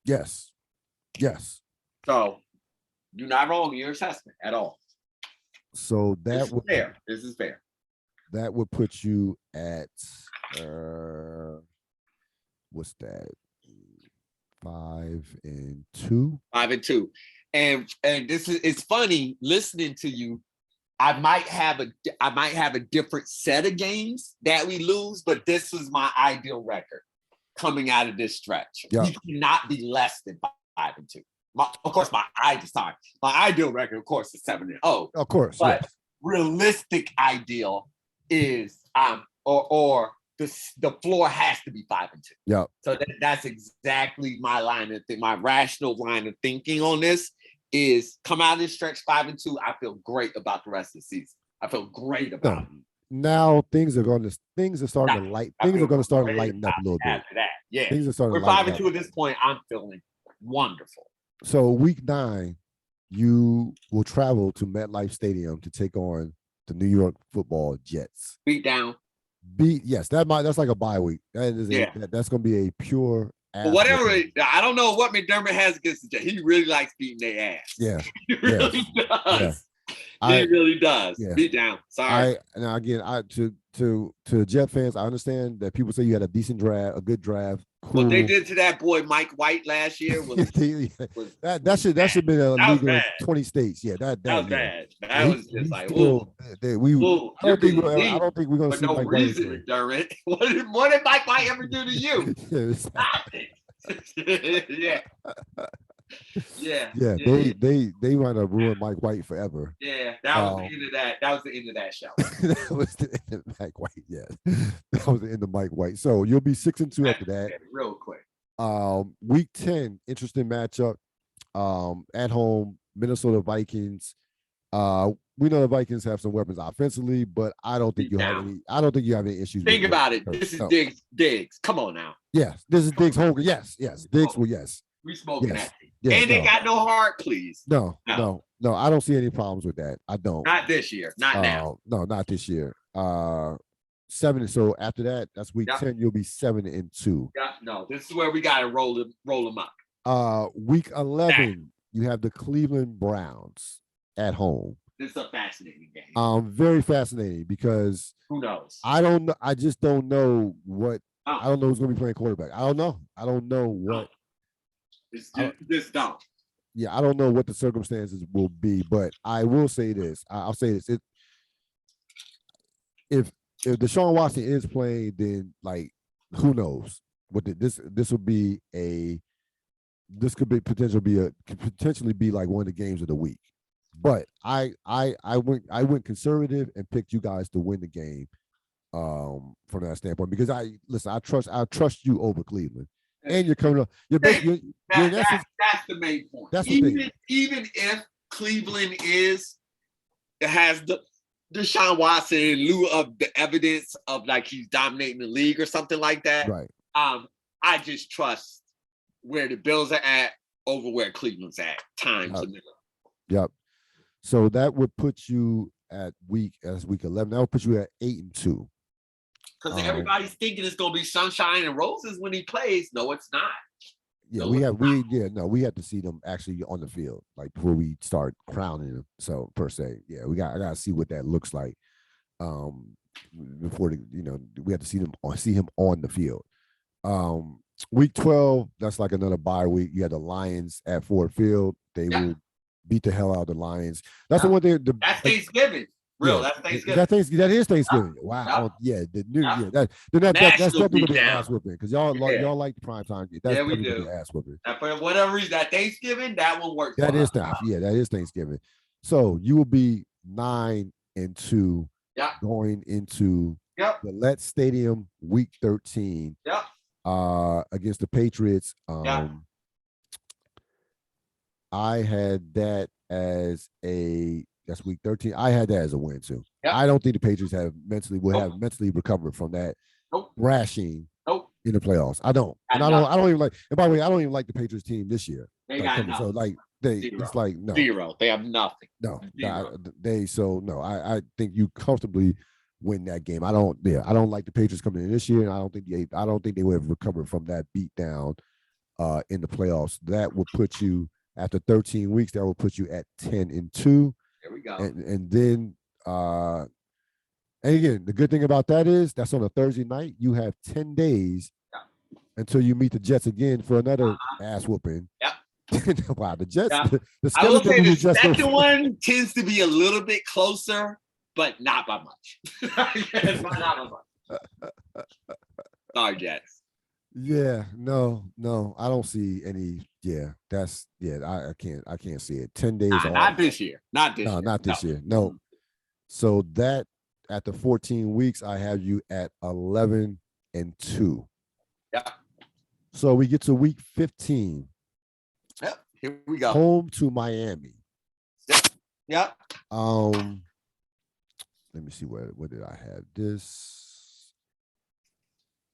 Yes. So you're not wrong in your assessment at all. So this is fair. That would put you at what's that? 5-2. 5-2. And it's funny listening to you. I might have a different set of games that we lose, but this was my ideal record coming out of this stretch. Yeah. You cannot be less than 5-2. My ideal record, of course, is 7-0. Of course, but realistic ideal is the floor has to be 5-2. Yeah. So that's exactly my line of my rational line of thinking on this is come out of this stretch 5-2. I feel great about the rest of the season. I feel great about it. Now things are starting to start to lighten up a little bit. After that, yeah. Things are starting We're to lighten 5-2 at this point. I'm feeling wonderful. So week 9, you will travel to MetLife Stadium to take on the New York Football Jets. Beat down. That's like a bye week. That's going to be a pure. But whatever. I don't know what McDermott has against the Jets. He really likes beating their ass. Yeah, he really does. Yeah. He really does. Yeah. Beat down. Sorry. Now again, to Jet fans, I understand that people say you had a decent draft, a good draft. Cool. What they did to that boy Mike White last year was that should have been illegal in 20 states. Yeah, that was bad. That was just like, ooh. I don't think we're gonna see no Mike reason, White. McDermott. What did Mike White ever do to you? Stop it. Yeah. Yeah, Yeah, yeah, they might have ruined Mike White forever. yeah. That was the end of that. That was the end of that show. That was the end of Mike White. Yeah, that was the end of Mike White. So you'll be 6-2 after that. Real quick. Week 10, interesting matchup. At home, Minnesota Vikings. We know the Vikings have some weapons offensively, but I don't think Deep you have down. any. I don't think you have any issues. Think with about it. Kirk. This is No. Diggs. Come on now. Yes, this is Diggs Hogan. Yes, Diggs. Well, yes, We smoking yes, that. yeah. And they got no heart, please. No. I don't see any problems with that. I don't. Not this year. Not now. No, not this year. 7. So after that, that's week 10. You'll be 7-2. Yeah, no. This is where we got to roll them up. Week 11, you have the Cleveland Browns at home. This is a fascinating game. Very fascinating because who knows? I don't know. I just don't know what. I don't know who's going to be playing quarterback. I don't know. I don't know what. It's just dumb. Yeah, I don't know what the circumstances will be, but I will say this. I'll say this. If Deshaun Watson is playing, then like who knows what this will be could potentially be like one of the games of the week. But I went conservative and picked you guys to win the game from that standpoint because I trust you over Cleveland. And you're coming up. That's the main point. That's even if Cleveland has the Deshaun Watson in lieu of the evidence of like he's dominating the league or something like that. Right. I just trust where the Bills are at over where Cleveland's at times. Yep. So that would put you at week 11. That would put you at 8-2. Because everybody's thinking it's gonna be sunshine and roses when he plays. No, it's not. Yeah, no, we have to see them actually on the field, like before we start crowning them. So per se, yeah, I gotta see what that looks like. Before we have to see him on the field. Week 12, that's like another bye week. You have the Lions at Ford Field. They will beat the hell out of the Lions. That's the one thing. That's Thanksgiving. That's Thanksgiving. That is Thanksgiving. Wow. The new year. That's definitely gonna be an ass whooping because y'all like the prime time. That's we do. Gonna be ass whooping. For whatever reason, that Thanksgiving, that one works. That is Thanksgiving. So you will be 9-2 going into the Gillette Stadium week 13. Against the Patriots. I had that as that's week 13. I had that as a win too. I don't think the Patriots have mentally recovered from that thrashing in the playoffs. I don't. And I don't even like. And by the way, I don't even like the Patriots team this year. They got nothing. So like it's like no zero. They have nothing. No, I think you comfortably win that game. I don't like the Patriots coming in this year, and I don't think they would have recovered from that beat down in the playoffs. That will put you after 13 weeks. That will put you at 10-2. There we go. And then and again, the good thing about that is that's on a Thursday night. You have 10 days until you meet the Jets again for another ass whooping. Wow, the Jets. The I will say the second one tends to be a little bit closer, but not by much. Not by much. Sorry, Jets. Yeah, no, I don't see any. I can't see it. 10 days. Not this year. Not this year. No. So that at the 14 weeks, I have you at 11-2. Yeah. So we get to week 15. Yep. Here we go. Home to Miami. Yep. Let me see where did I have this?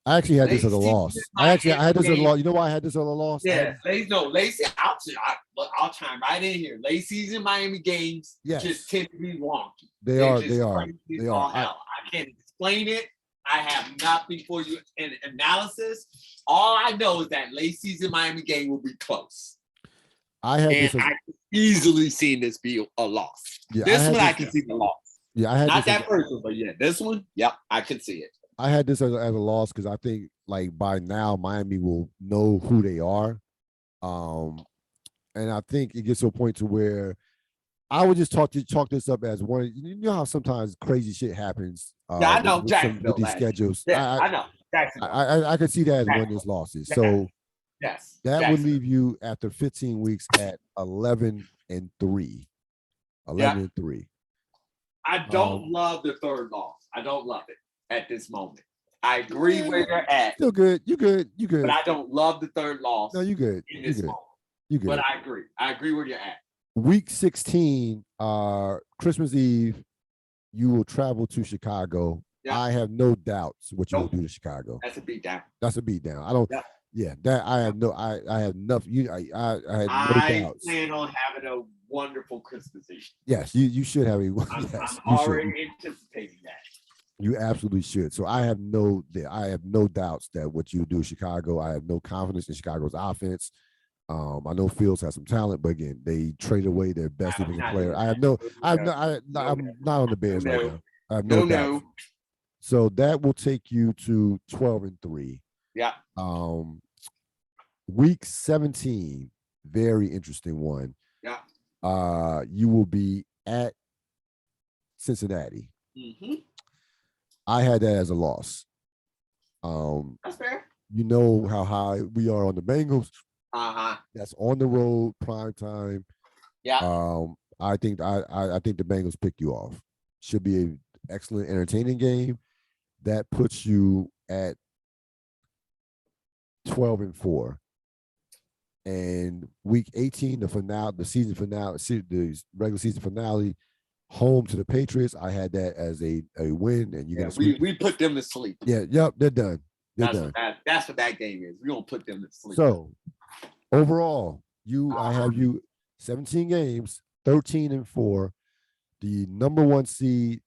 I actually had this as a loss. I had this as a loss. You know why I had this as a loss? Yeah, I'll chime right in here. Late season Miami games just tend to be wonky. They are. I can't explain it. I have nothing for you in analysis. All I know is that late season Miami game will be close. I can easily see this be a loss. Yeah, this one I can see the loss. Yeah, I had not that first one, but this one, I can see it. I had this as a loss because I think like by now Miami will know who they are, and I think it gets to a point to where I would just chalk this up as one. You know how sometimes crazy shit happens. I know with these schedules. Yeah, I know. I could see that as one of these losses. So Yes. That would That's leave you after 15 weeks at 11-3. yeah. 11-3. I don't love the third loss. I don't love it at this moment. I agree Yeah, where you're at, still good. You good. You but good. I don't love the third loss No, you good. in You this good. moment. You But good. I agree. I agree where you're at. Week 16, Christmas Eve, you will travel to Chicago. Yeah. I have no doubts what you will Nope. do to Chicago. That's a beatdown. That's a beatdown. I don't. Yeah. Yeah, that I have no. I have nothing. I had no I doubts. plan on having a wonderful Christmas Eve. Yes, you should have a. I'm Yes, you should. already anticipating that. You absolutely should. So I have no doubts that what you do in Chicago. I have no confidence in Chicago's offense. I know Fields has some talent, but again, they traded away their best defensive player. I'm not on the Bears right now. I have no doubt. So that will take you to 12-3. Yeah. Week 17, very interesting one. Yeah. You will be at Cincinnati. Mm-hmm. I had that as a loss. That's fair. You know how high we are on the Bengals. That's on the road, prime time. Yeah. I think the Bengals pick you off. Should be an excellent, entertaining game. That puts you at 12-4. And week 18, the finale, the season finale, the regular season finale, home to the Patriots. I had that as a win, and you're gonna sweep. We put them to sleep. Yeah, yep, they're done. That's what that game is. We're gonna put them to sleep. So overall, I have you 17 games, 13-4, the number 1 seed,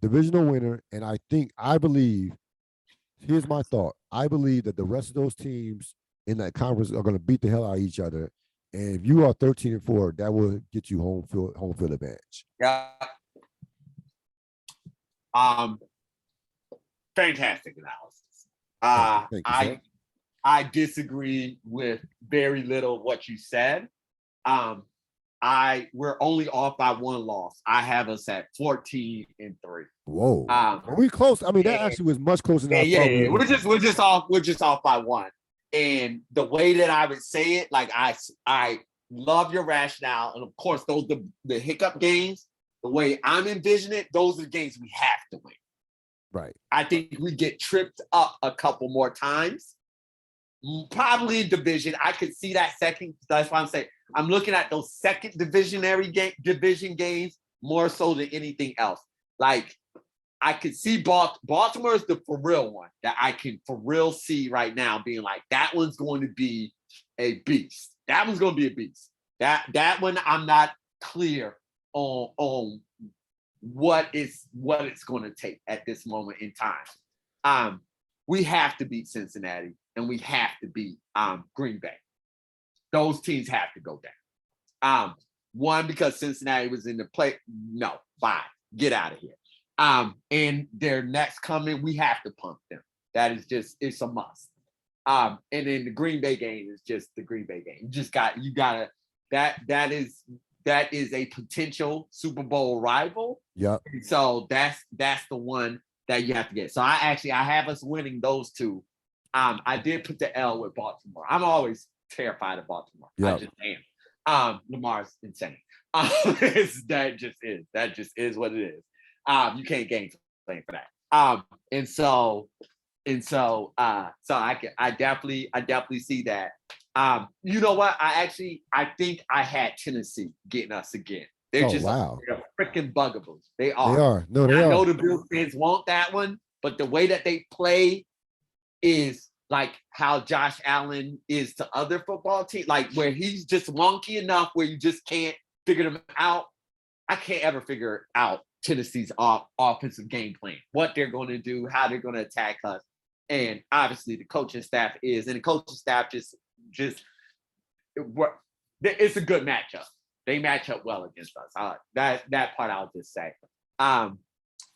divisional winner, and I believe. Here's my thought. I believe that the rest of those teams in that conference are going to beat the hell out of each other. And if you are 13-4, that will get you home field advantage. Yeah. Fantastic analysis. I disagree with very little of what you said. We're only off by 1 loss. I have us at 14-3. Whoa. Are we close? I mean, that actually was much closer than I thought. Yeah. We're just off by 1. And the way that I would say it, like I love your rationale. And of course, those the hiccup games, the way I'm envisioning it, those are the games we have to win. Right. I think we get tripped up a couple more times. Probably in division. I could see that second. That's why I'm saying I'm looking at those second division games more so than anything else. Like I could see Baltimore is the for real one that I can for real see right now being like that one's going to be a beast. That one's going to be a beast. That one I'm not clear on what it's going to take at this moment in time. We have to beat Cincinnati and we have to beat Green Bay. Those teams have to go down. One, because Cincinnati was in the play. No, fine. Get out of here. And their next coming, we have to pump them. That is just, it's a must. And then the Green Bay game is just the Green Bay game. That is a potential Super Bowl rival. Yep. So that's the one that you have to get. So I have us winning those two. I did put the L with Baltimore. I'm always terrified of Baltimore. Yep. I just am. Lamar's insane. That just is what it is. You can't game plan for that. I definitely see that. You know what? I think I had Tennessee getting us again. They're they're freaking bugaboos. They are. They are. No, they are. I know the Bills fans want that one, but the way that they play is like how Josh Allen is to other football teams, like where he's just wonky enough where you just can't figure them out. I can't ever figure out Tennessee's offensive game plan, what they're going to do, how they're going to attack us. And obviously the coaching staff and the coaching staff it's a good matchup. They match up well against us. That part I'll just say.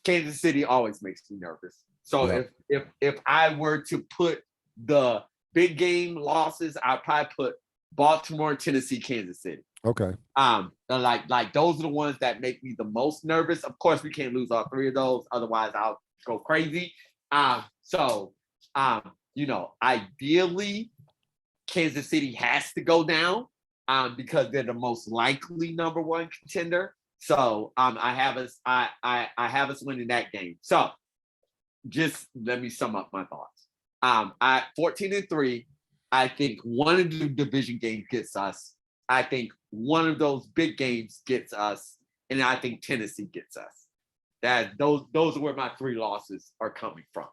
Kansas City always makes me nervous. So if I were to put the big game losses, I'd probably put Baltimore, Tennessee, Kansas City. Okay. Like those are the ones that make me the most nervous. Of course, we can't lose all 3 of those, otherwise I'll go crazy. Ideally, Kansas City has to go down because they're the most likely number one contender. So I have us winning that game. So just let me sum up my thoughts. I 14-3. I think one of the division games gets us. I think one of those big games gets us, and I think Tennessee gets us. That those are where my 3 losses are coming from.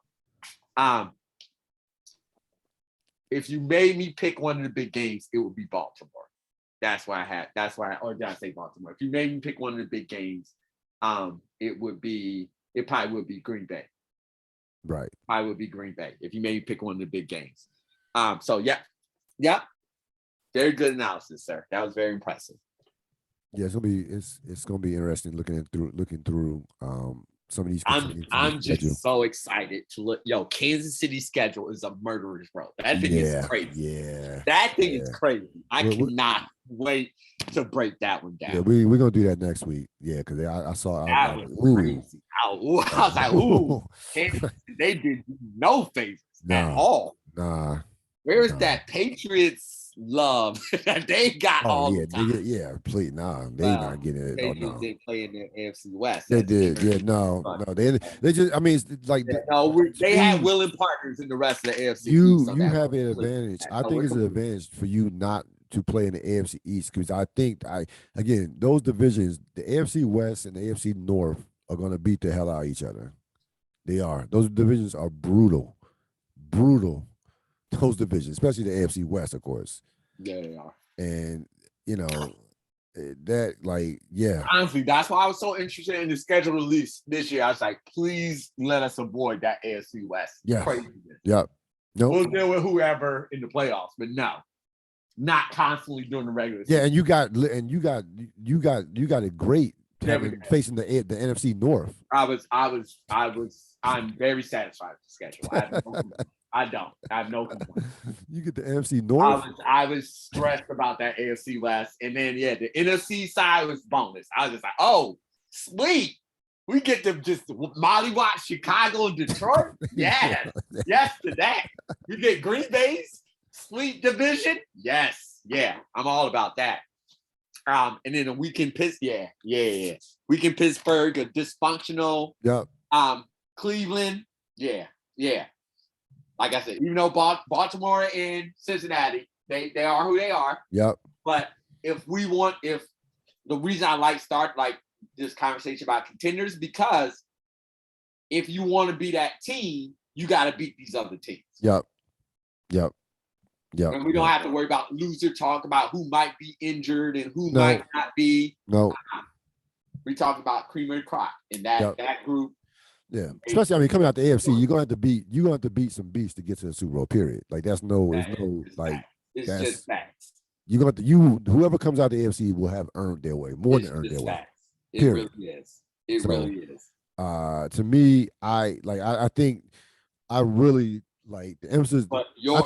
If you made me pick one of the big games, it would be Baltimore. Or did I say Baltimore? If you made me pick one of the big games, it probably would be Green Bay. Right. I would be Green Bay if you made me pick one of the big games. So yeah. Very good analysis, sir. That was very impressive. Yeah, it's gonna be interesting looking through some of these. I'm just so excited to look. Yo, Kansas City's schedule is a murderer's row. That thing is crazy. Yeah, that thing is crazy. I cannot wait to break that one down. Yeah, we're gonna do that next week. Yeah, because I saw that was crazy. I was like, ooh, they did no favors at all. Nah. Where is that Patriots love that they got all the time? Please, they not getting it. Patriots didn't play in the AFC West. They did, they just. I mean, it's like they had willing partners in the rest of the AFC. You have an advantage. I think it's an advantage for you not to play in the AFC East because I think again those divisions, the AFC West and the AFC North, are going to beat the hell out of each other. They are. Those divisions are brutal. Those divisions, especially the AFC West, of course. Yeah, they are. And that, honestly, that's why I was so interested in the schedule release this year. I was like, please let us avoid that AFC West. Yeah. Craziness. Yep. Nope. We'll deal with whoever in the playoffs, but no, not constantly during the regular season. Yeah, and you got it great facing the NFC North. I'm very satisfied with the schedule. I have no complaint. You get the NFC North. I was stressed about that AFC West, and then the NFC side was bonus. I was just like, oh, sweet, we get to just mollywop Chicago and Detroit. Yes, yes to that. We get Green Bay's sweet division. Yes, I'm all about that. And then a weekend Pittsburgh. Weekend Pittsburgh, a dysfunctional. Yep. Cleveland. Yeah. Like I said, even though Baltimore and Cincinnati, they are who they are. Yep. But if the reason I start this conversation about contenders, because if you want to be that team, you got to beat these other teams. Yep. And we don't have to worry about loser talk about who might be injured and who might not be. No. We talk about cream of the crop in that group. Yeah, especially coming out the AFC, you're gonna have to beat some beasts to get to the Super Bowl. Period. Like it's just facts. Whoever comes out the AFC will have earned their way, more than earned their way. It really is. It really is. To me, I think I really like the emphasis. But your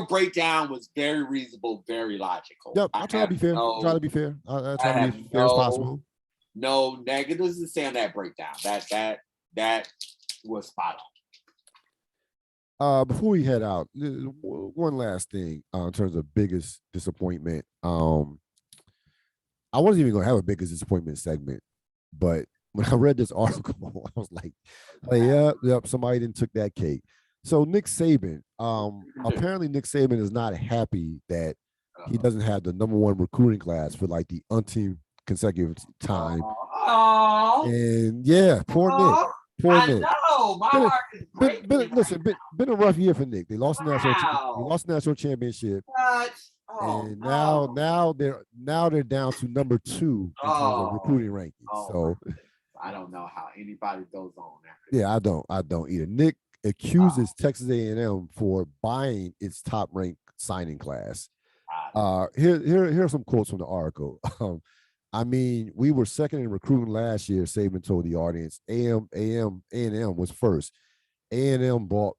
breakdown was very reasonable, very logical. Yep, I try to be fair. I try to be fair. I try to be fair as possible. No negatives to say on that breakdown. That was spot on. Before we head out, one last thing in terms of biggest disappointment. I wasn't even gonna have a biggest disappointment segment, but when I read this article, I was like, yep, somebody didn't took that cake. So Nick Saban, apparently Nick Saban is not happy that he doesn't have the #1 recruiting class for the umpteenth consecutive time. And poor Nick. I know. My heart is breaking. Been a rough year for Nick. They lost the national championship. And now they're down to #2 in terms of recruiting rankings. So I don't know how anybody goes on after. Yeah, I don't either. Nick accuses Texas A&M for buying its top-ranked signing class. Here are some quotes from the article. We were second in recruiting last year, Saban told the audience. A&M was first. A&M bought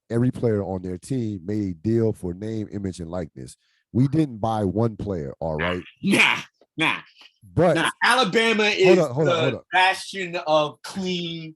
every player on their team, made a deal for name, image, and likeness. We didn't buy one player, all right? Nah. But Alabama is the bastion of clean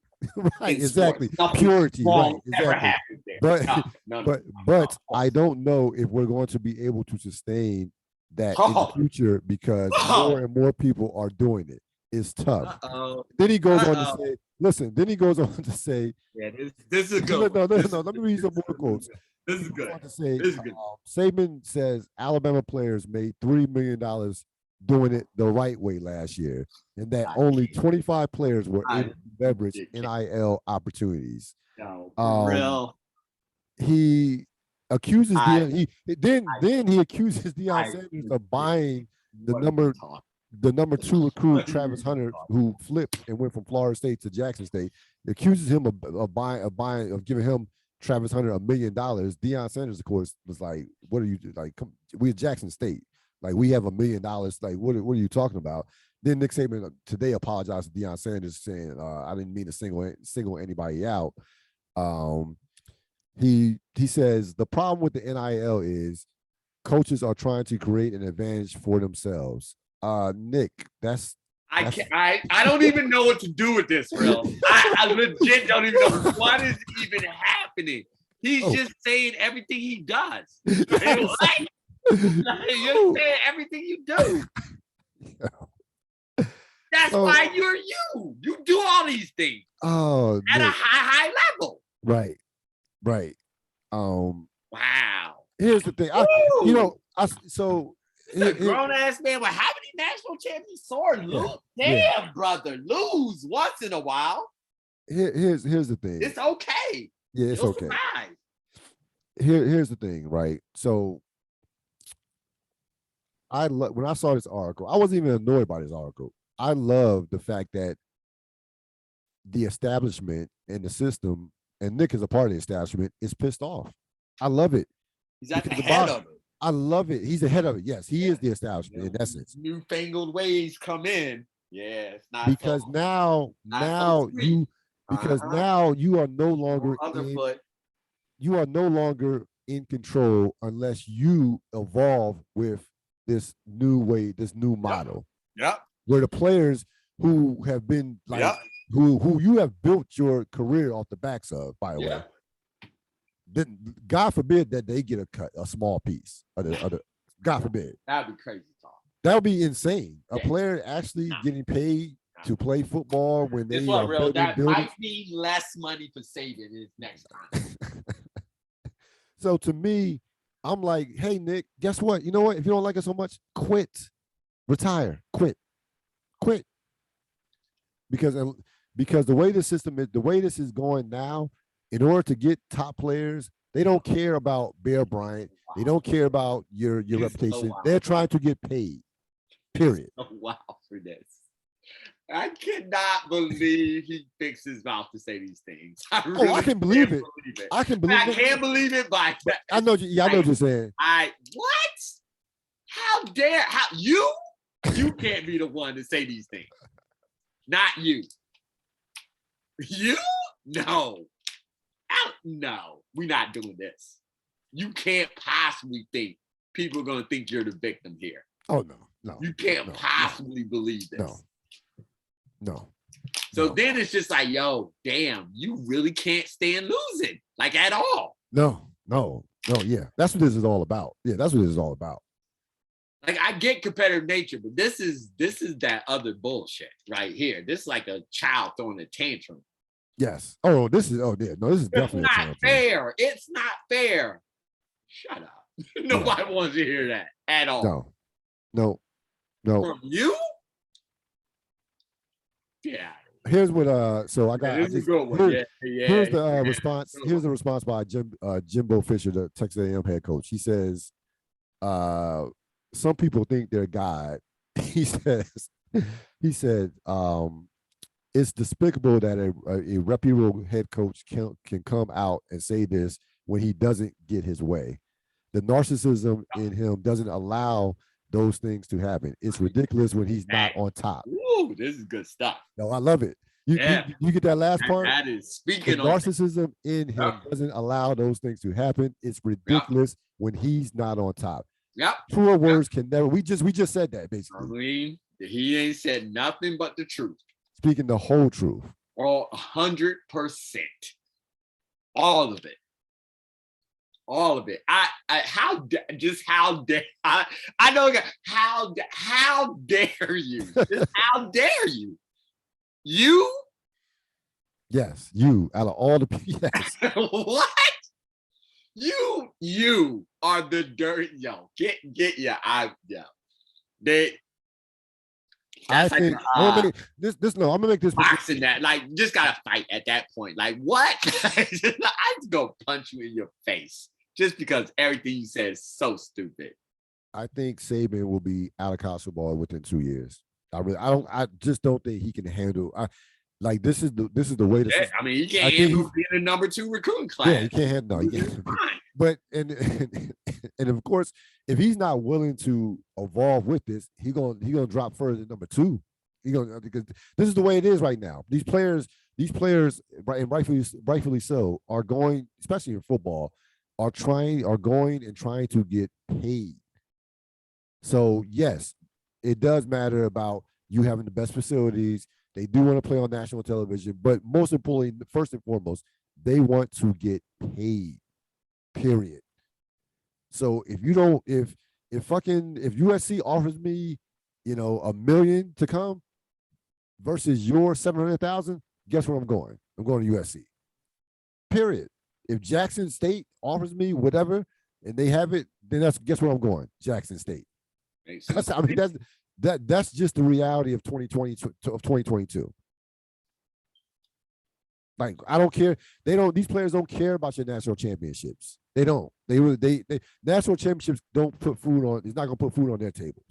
Right, in exactly. sports. Nothing Purity, wrong right, ever exactly. happens there. But No, no, no, but no. I don't know if we're going to be able to sustain that in the Oh, future because more oh, and more people are doing it. It's tough. uh-oh, Then he goes on to uh-oh. say, listen, then he goes on to say, Yeah, this is a good no, one. no, no, no, let me read some more quotes. This He is goes good. on to say, This is good. Saban says Alabama players made $3 million doing it the right way last year, and that I only can't. 25 players were I able to leverage can't. NIL opportunities. No, Um, real. he accuses I, Deion. Then he accuses Deion I, Sanders of buying the what are you number talking? the number 2 recruit What are Travis you Hunter, talking? who flipped and went from Florida State to Jackson State, accuses him of giving him Travis Hunter $1 million. Deion Sanders, of course, was like, "What are you like? We're Jackson State, like we have $1 million. Like what are you talking about?" Then Nick Saban today apologized to Deion Sanders, saying, "I didn't mean to single anybody out." Um, he says the problem with the NIL is coaches are trying to create an advantage for themselves. Nick, that's I can't. I don't even know what to do with this, Ril. I legit don't even know what is even happening. He's just saying everything he does. Like, you're saying everything you do. That's why you're you. You do all these things at Nick. a high level. Right. Wow. Here's the thing. A grown ass man with how many national champions sword lose? Damn, brother, lose once in a while. Here's the thing. It's okay. Yeah, it's okay. Here's the thing, right? So when I saw this article, I wasn't even annoyed by this article. I love the fact that the establishment and the system, and Nick is a part of the establishment, is pissed off. I love it. He's at the head of it. I love it. He's the head of it. Yes, he is the establishment in essence. Newfangled ways come in. Yeah, it's not because now you are no longer you are no longer in control unless you evolve with this new way, this new model. Yep. Where the players who have been like who you have built your career off the backs of, by the way. Then God forbid that they get a small piece of the God forbid. That'd be crazy talk. That would be insane. A player actually getting paid to play football when they are real. That might be less money for Saban is next time. So to me, I'm like, hey Nick, guess what? You know what? If you don't like it so much, quit, retire, quit. Because the way the system is, the way this is going now, in order to get top players, they don't care about Bear Bryant. They don't care about your reputation. They're trying to get paid. Period. Wow for this. I cannot believe he fixed his mouth to say these things. I can believe it. I can believe it. I can't believe it, but I know what you're saying. What? How dare you can't be the one to say these things. Not you. You? No. No, we're not doing this. You can't possibly think people are going to think you're the victim here. Oh, no. You can't possibly believe this. No. So then it's just like, yo, damn, you really can't stand losing, like at all. No, yeah. That's what this is all about. Yeah, that's what this is all about. Like, I get competitive nature, but this is that other bullshit right here. This is like a child throwing a tantrum. Yes. This is definitely not fair. It's not fair. Shut up. Nobody wants to hear that at all. No. From you? Yeah. Here's what so I got here's the response. Here's the response by Jimbo Fisher, the Texas A&M head coach. He says, some people think they're God. He said, it's despicable that a reputable head coach can come out and say this when he doesn't get his way. The narcissism in him doesn't allow those things to happen. It's ridiculous when he's not on top. Ooh, this is good stuff. No, I love it. You get that last part? That is speaking the narcissism in him doesn't allow those things to happen. It's ridiculous when he's not on top. Yep. Truer words can never. We just said that basically. I mean, he ain't said nothing but the truth. Speaking the whole truth. Or 100%. All of it. All of it. I know how dare you? Just how dare you? You? Yes, you out of all the yes. What? You are the dirty get yeah. They I think I'm gonna make this boxing that like just gotta fight at that point. Like what? I just go punch you in your face just because everything you said is so stupid. I think Saban will be out of college football within 2 years. I just don't think he can handle. This is the way to. I mean, he can't handle being a number 2 recruiting class. Yeah, he can't handle. No, he can't. But and of course, if he's not willing to evolve with this, he gonna drop further than number 2. Because this is the way it is right now. These players, and rightfully so, are going, especially in football, are going and trying to get paid. So yes, it does matter about you having the best facilities. They do want to play on national television, but most importantly, first and foremost, they want to get paid. Period. So if USC offers me, $1 million to come versus your 700,000, guess where I'm going? I'm going to USC. Period. If Jackson State offers me whatever and they have it, then guess where I'm going? Jackson State. That's just the reality of 2022. Like, I don't care. These players don't care about your national championships. They don't. They national championships don't put food on. It's not going to put food on their tables.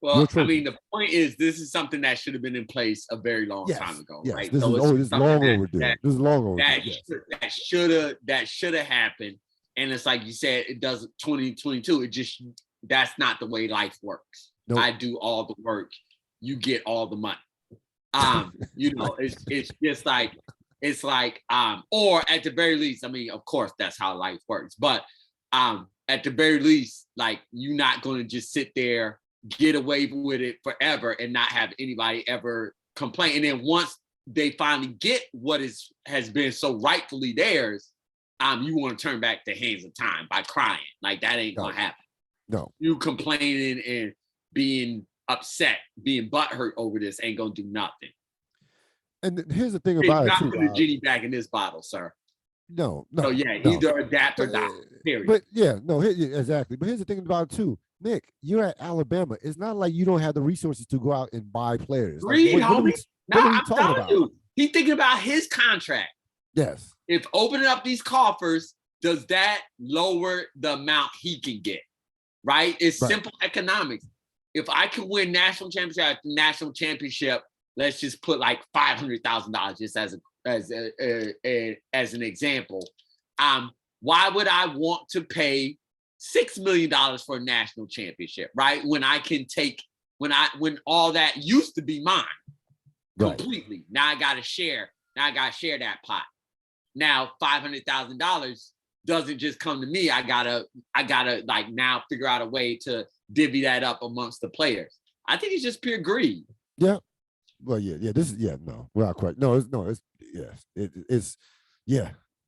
Well, I mean, the point is, this is something that should have been in place a very long time ago. Yes, right? This is long overdue. This is long overdue. That should have happened. And it's like you said, it doesn't 2022. That's not the way life works. Nope. I do all the work, you get all the money. It's just like or at the very least, I mean, of course, that's how life works. But at the very least, like, you're not going to just sit there, get away with it forever and not have anybody ever complain. And then once they finally get what has been so rightfully theirs, you want to turn back the hands of time by crying. Like, that ain't going to happen. No. You complaining and being upset, being butthurt over this ain't going to do nothing. And here's the thing about it, too. Put the genie back in this bottle, sir. No. So, either adapt or die, period. But, exactly. But here's the thing about it, too. Nick, you're at Alabama. It's not like you don't have the resources to go out and buy players. What are we talking about? You, he's thinking about his contract. Yes. If opening up these coffers, does that lower the amount he can get? Right? It's simple economics. If I can win national championship after national championship, let's just put like $500,000 just as an example. Why would I want to pay $6 million for a national championship, right? When I can take, when all that used to be mine completely. Now I got to share. Now I got to share that pot. Now $500,000 doesn't just come to me. I gotta like now figure out a way to divvy that up amongst the players. I think it's just pure greed. Yeah. Well, no, we're not quite. It's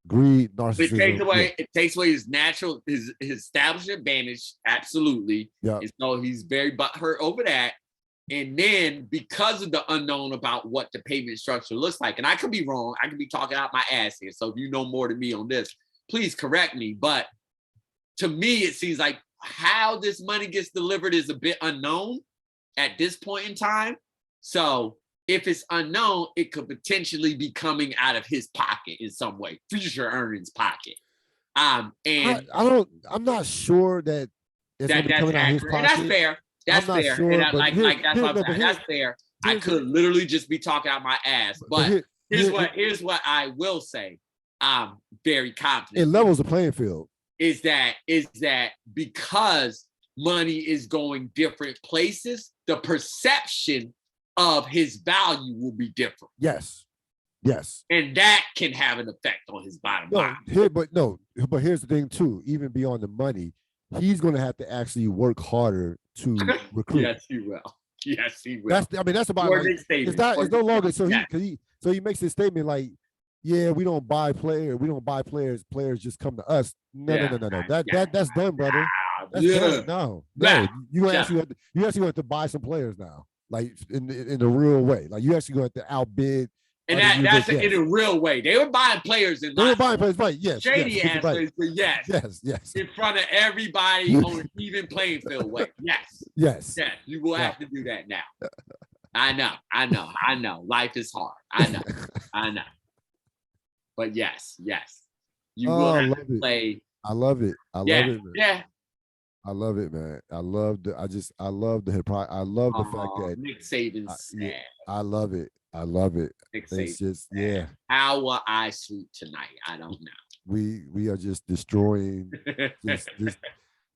greed, narcissism. It takes away his natural, his established advantage. Absolutely. Yeah. And so he's very butthurt over that. And then because of the unknown about what the payment structure looks like, and I could be wrong, I could be talking out my ass here. So if you know more than me on this, please correct me. But to me, it seems like how this money gets delivered is a bit unknown at this point in time. So if it's unknown, it could potentially be coming out of his pocket in some way, future earnings pocket. And I'm not sure that that's accurate. And that's fair. That's fair. Sure, and that's fair. I could literally just be talking out my ass. But here's what I will say. I'm very confident. It levels the playing field. Is that because money is going different places, the perception of his value will be different. Yes. And that can have an effect on his bottom line. But here's the thing too, even beyond the money, he's going to have to actually work harder to recruit. Yes, he will. That's about it's no longer so So he makes this statement like, yeah, we don't buy players. Players just come to us. No, no, Yeah. no, no, no. Yeah. That's done, brother. That's Yeah. done. No, Nah. no. You Yeah. actually have to buy some players now, like in the real way. Like you actually going to outbid And other that's universities. in Yes. a real way. They were buying players in They were like buying players, right? Yes, shady yes, ass right. ways, but yes. Yes, yes, In front of everybody on an even playing field way. Yes. yes. Yes. You will Yeah. have to do that now. I know. Life is hard. I know. But yes. You will Oh, I have love to it. play. I love it. I Yeah. love it, man. Yeah. I love it, man. I love the. I love the hip hop. I love the fact that Nick Saban's yeah, sad. I love it. I love it. Nick It's Saban's just sad. How will I sleep tonight? I don't know. we are just destroying this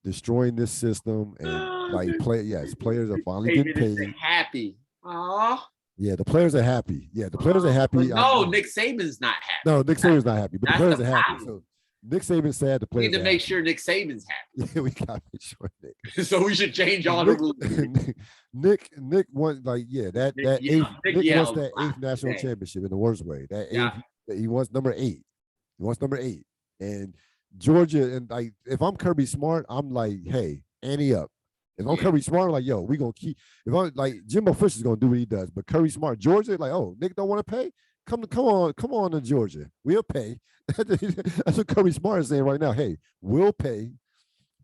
destroying this system and like players are finally getting Saban is paid. happy. Oh. Yeah, the players are happy. Yeah, the players are happy. But no, Nick Saban's not happy. No, Nick Saban's not happy, but the players are happy. Problem. So Nick Saban's sad. The We players need to are make happy. sure Nick Saban's happy. Yeah, we gotta make sure Nick. So we should change all the rules. Nick won like that Nick eighth. Nick wants yelled that a lot eighth national today. championship in the worst way. That Yeah. eighth, he wants number 8. He wants number 8. And Georgia, and like if I'm Kirby Smart, I'm like, hey, ante up. If I'm Kirby Smart, I'm like, yo, we gonna keep. If I'm like Jimbo Fisher's gonna do what he does, but Kirby Smart, Georgia, like, oh, Nick don't want to pay. Come on to Georgia. We'll pay. That's what Kirby Smart is saying right now. Hey, we'll pay.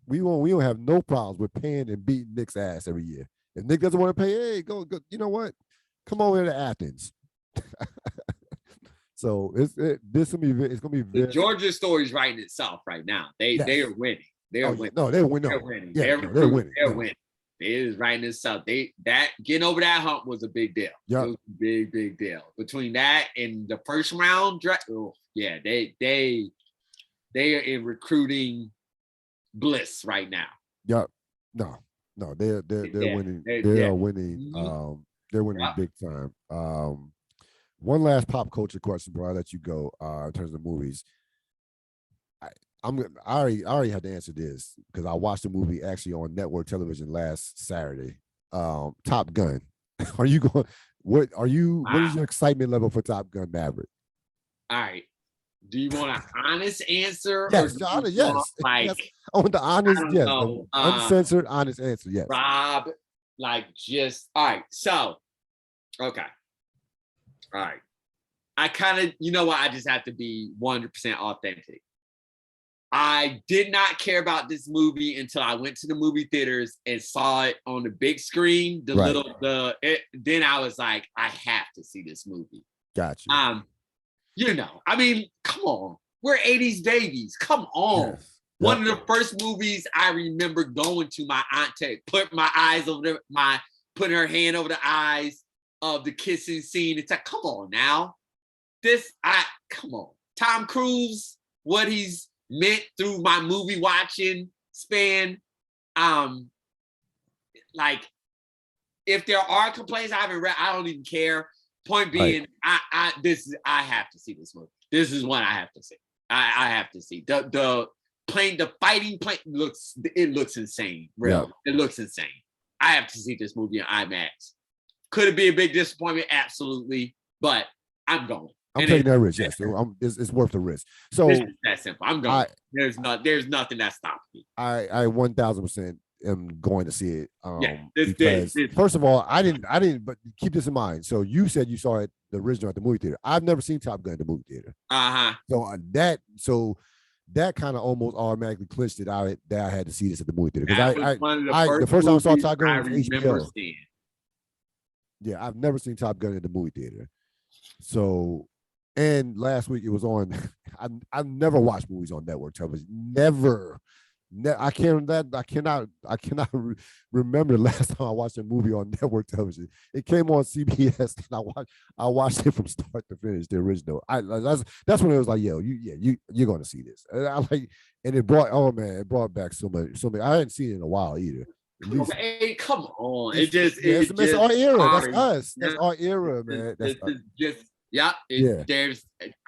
We don't have no problems with paying and beating Nick's ass every year. If Nick doesn't want to pay, hey, go. You know what? Come over to Athens. So it's gonna be The Georgia story's writing itself right now. They are winning. They're winning. No, they're winning. They're winning. Yeah, They're winning. They're winning. It is writing itself. That getting over that hump was a big deal. Yeah, it was a big deal. Between that and the first round draft, they are in recruiting bliss right now. Yeah, no, they're winning. They are winning. They're winning big time. One last pop culture question, bro. I'll let you go. In terms of movies, I already had to answer this because I watched the movie actually on network television last Saturday. Top Gun. Are you going? What is your excitement level for Top Gun Maverick? All right. Do you want an honest answer? Yes, honest. Yes. Yes. I want the honest. Yes, the uncensored, honest answer. Yes. Rob, just all right. So, okay. All right. I kind of, you know what? I just have to be 100% authentic. I did not care about this movie until I went to the movie theaters and saw it on the big screen. Then I was like, I have to see this movie. Gotcha. I mean, come on. We're 80s babies. Come on. Yes. One of the first movies I remember going to, my aunt put my eyes over putting her hand over the eyes of the kissing scene. It's like, come on now. Come on. Tom Cruise, what he's meant through my movie watching span. If there are complaints I haven't read, I don't even care. Point being, right. I have to see this movie. This is one I have to see. I have to see. The fighting plane looks insane. Real. Yeah. It looks insane. I have to see this movie in IMAX. Could it be a big disappointment? Absolutely. But I'm going. I'm taking that risk. Yes, it's worth the risk. So it's that simple. I'm going. There's nothing that stops me. I 1,000% am going to see it. This. First of all, I didn't. But keep this in mind. So you said you saw it the original at the movie theater. I've never seen Top Gun at the movie theater. So that kind of almost automatically clinched it out that I had to see this at the movie theater because the first time I saw Top Gun was HBO. Yeah, I've never seen Top Gun at the movie theater. So. And last week it was on. I never watched movies on network television. Never. I cannot remember the last time I watched a movie on network television. It came on CBS, and I watched it from start to finish. The original. That's when it was like, yo, you're going to see this. And it brought back so much. I hadn't seen it in a while either. Hey, come on! It's our era. That's us. That's our era, man.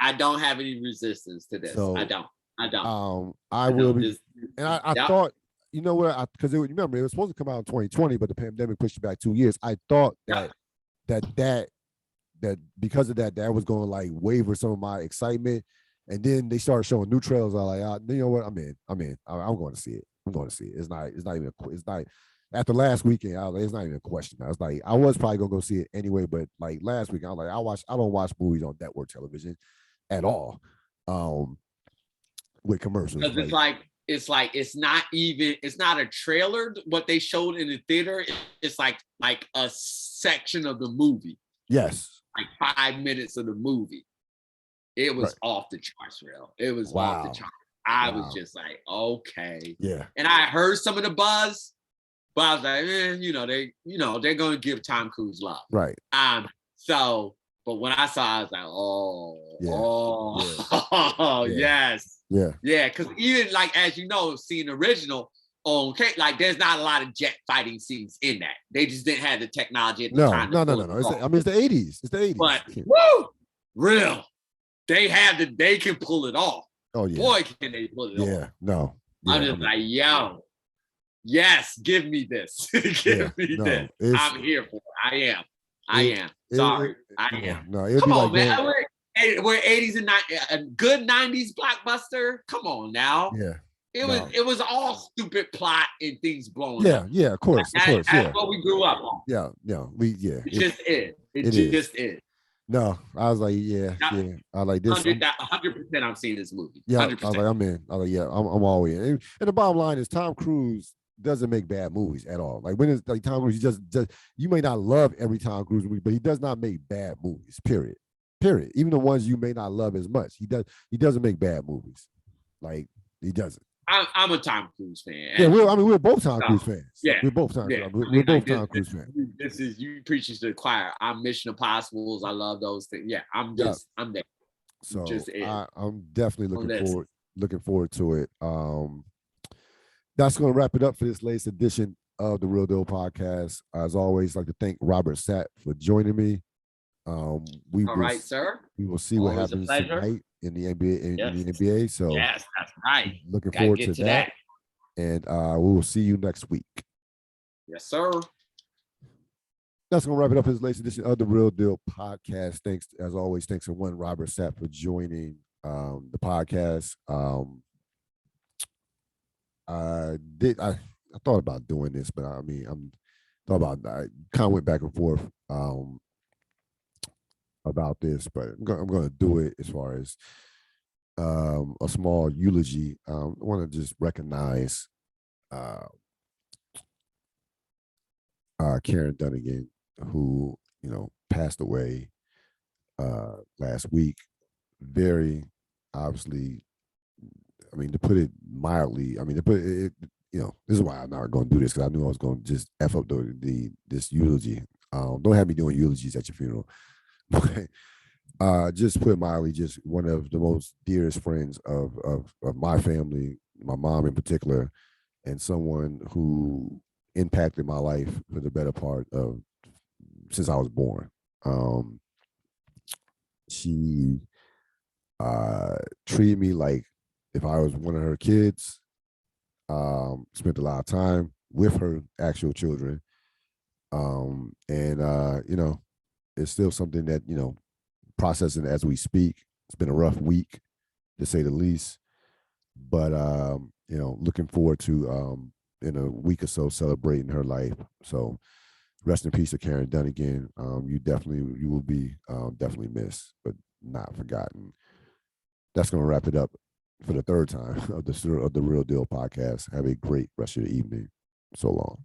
I don't have any resistance to this. So, I don't. I will be. And I thought, you know what? Because remember, it was supposed to come out in 2020, but the pandemic pushed it back 2 years. I thought that that because of that, that was going to like waver some of my excitement. And then they started showing new trailers. I was like, you know what? I'm in. I'm going to see it. I'm going to see it. It's not even, it's not, after last weekend, I was like, it's not even a question. I was like, I was probably going to go see it anyway, but like last week, I was like, I don't watch movies on network television at all. With commercials. Because it's not a trailer. What they showed in the theater, it's like a section of the movie. Yes. Like 5 minutes of the movie. It was off the charts, Real. It was off the charts. I was just like, okay. Yeah. And I heard some of the buzz, but I was like, they're gonna give Tom Cruise love. Right. But when I saw, I was like, yes. Yeah. Yeah, because even like, as you know, seeing the original, like there's not a lot of jet fighting scenes in that. They just didn't have the technology at the time. No. It's the 80s. It's the 80s. But woo, Real. They can pull it off. Oh yeah. Boy, can they pull it off. Yeah, no. Yeah, I'm just like, yo, yes, give me this. Give me this. I'm here for it. I am. Sorry. I am. No, come on, like, man. We're 80s and 90s, a good 90s blockbuster. Come on now. Yeah. It was all stupid plot and things blowing up. Yeah, of course. That's what we grew up on. Yeah. It just is. It just is. No, I was like, yeah. I like this. 100%. I'm seeing this movie. 100%. Yeah, I was like, I'm in. I was like, yeah, I'm all in. And the bottom line is, Tom Cruise doesn't make bad movies at all. Like when it's like Tom Cruise, just you may not love every Tom Cruise movie, but he does not make bad movies. Period. Even the ones you may not love as much, he doesn't make bad movies. Like he doesn't. I'm a Tom Cruise fan. Yeah, we're both Tom Cruise fans. Yeah, we're both Tom. Yeah. We're both Tom Cruise fans. This is you preaching to the choir. I'm Mission Impossibles. I love those things. Yeah, I'm there. So I'm definitely looking forward to it. That's going to wrap it up for this latest edition of the Ril Dil podcast. As always, I'd like to thank Robert Sapp for joining me. Sir. We will see what happens tonight in the NBA. In the NBA. So yes, that's right. Looking forward to that. And we will see you next week. Yes, sir. That's gonna wrap it up for this latest edition of the Ril Dil podcast. Thanks, as always. Thanks to one Robert Sapp for joining the podcast. I thought about doing this, but I kind of went back and forth about this, but I'm going to do it as far as a small eulogy. I want to just recognize Karen Dunnigan, who passed away last week. Very obviously, to put it mildly, this is why I'm not going to do this, because I knew I was going to just F up this eulogy. Don't have me doing eulogies at your funeral. But just put it mildly, just one of the most dearest friends of my family, my mom in particular, and someone who impacted my life for the better part of since I was born. She treated me like if I was one of her kids. Spent a lot of time with her actual children. It's still something that, processing as we speak. It's been a rough week, to say the least. But, looking forward to, in a week or so, celebrating her life. So rest in peace to Karen Dunnigan. You will be definitely missed, but not forgotten. That's going to wrap it up for the third time of the Ril Dil podcast. Have a great rest of the evening. So long.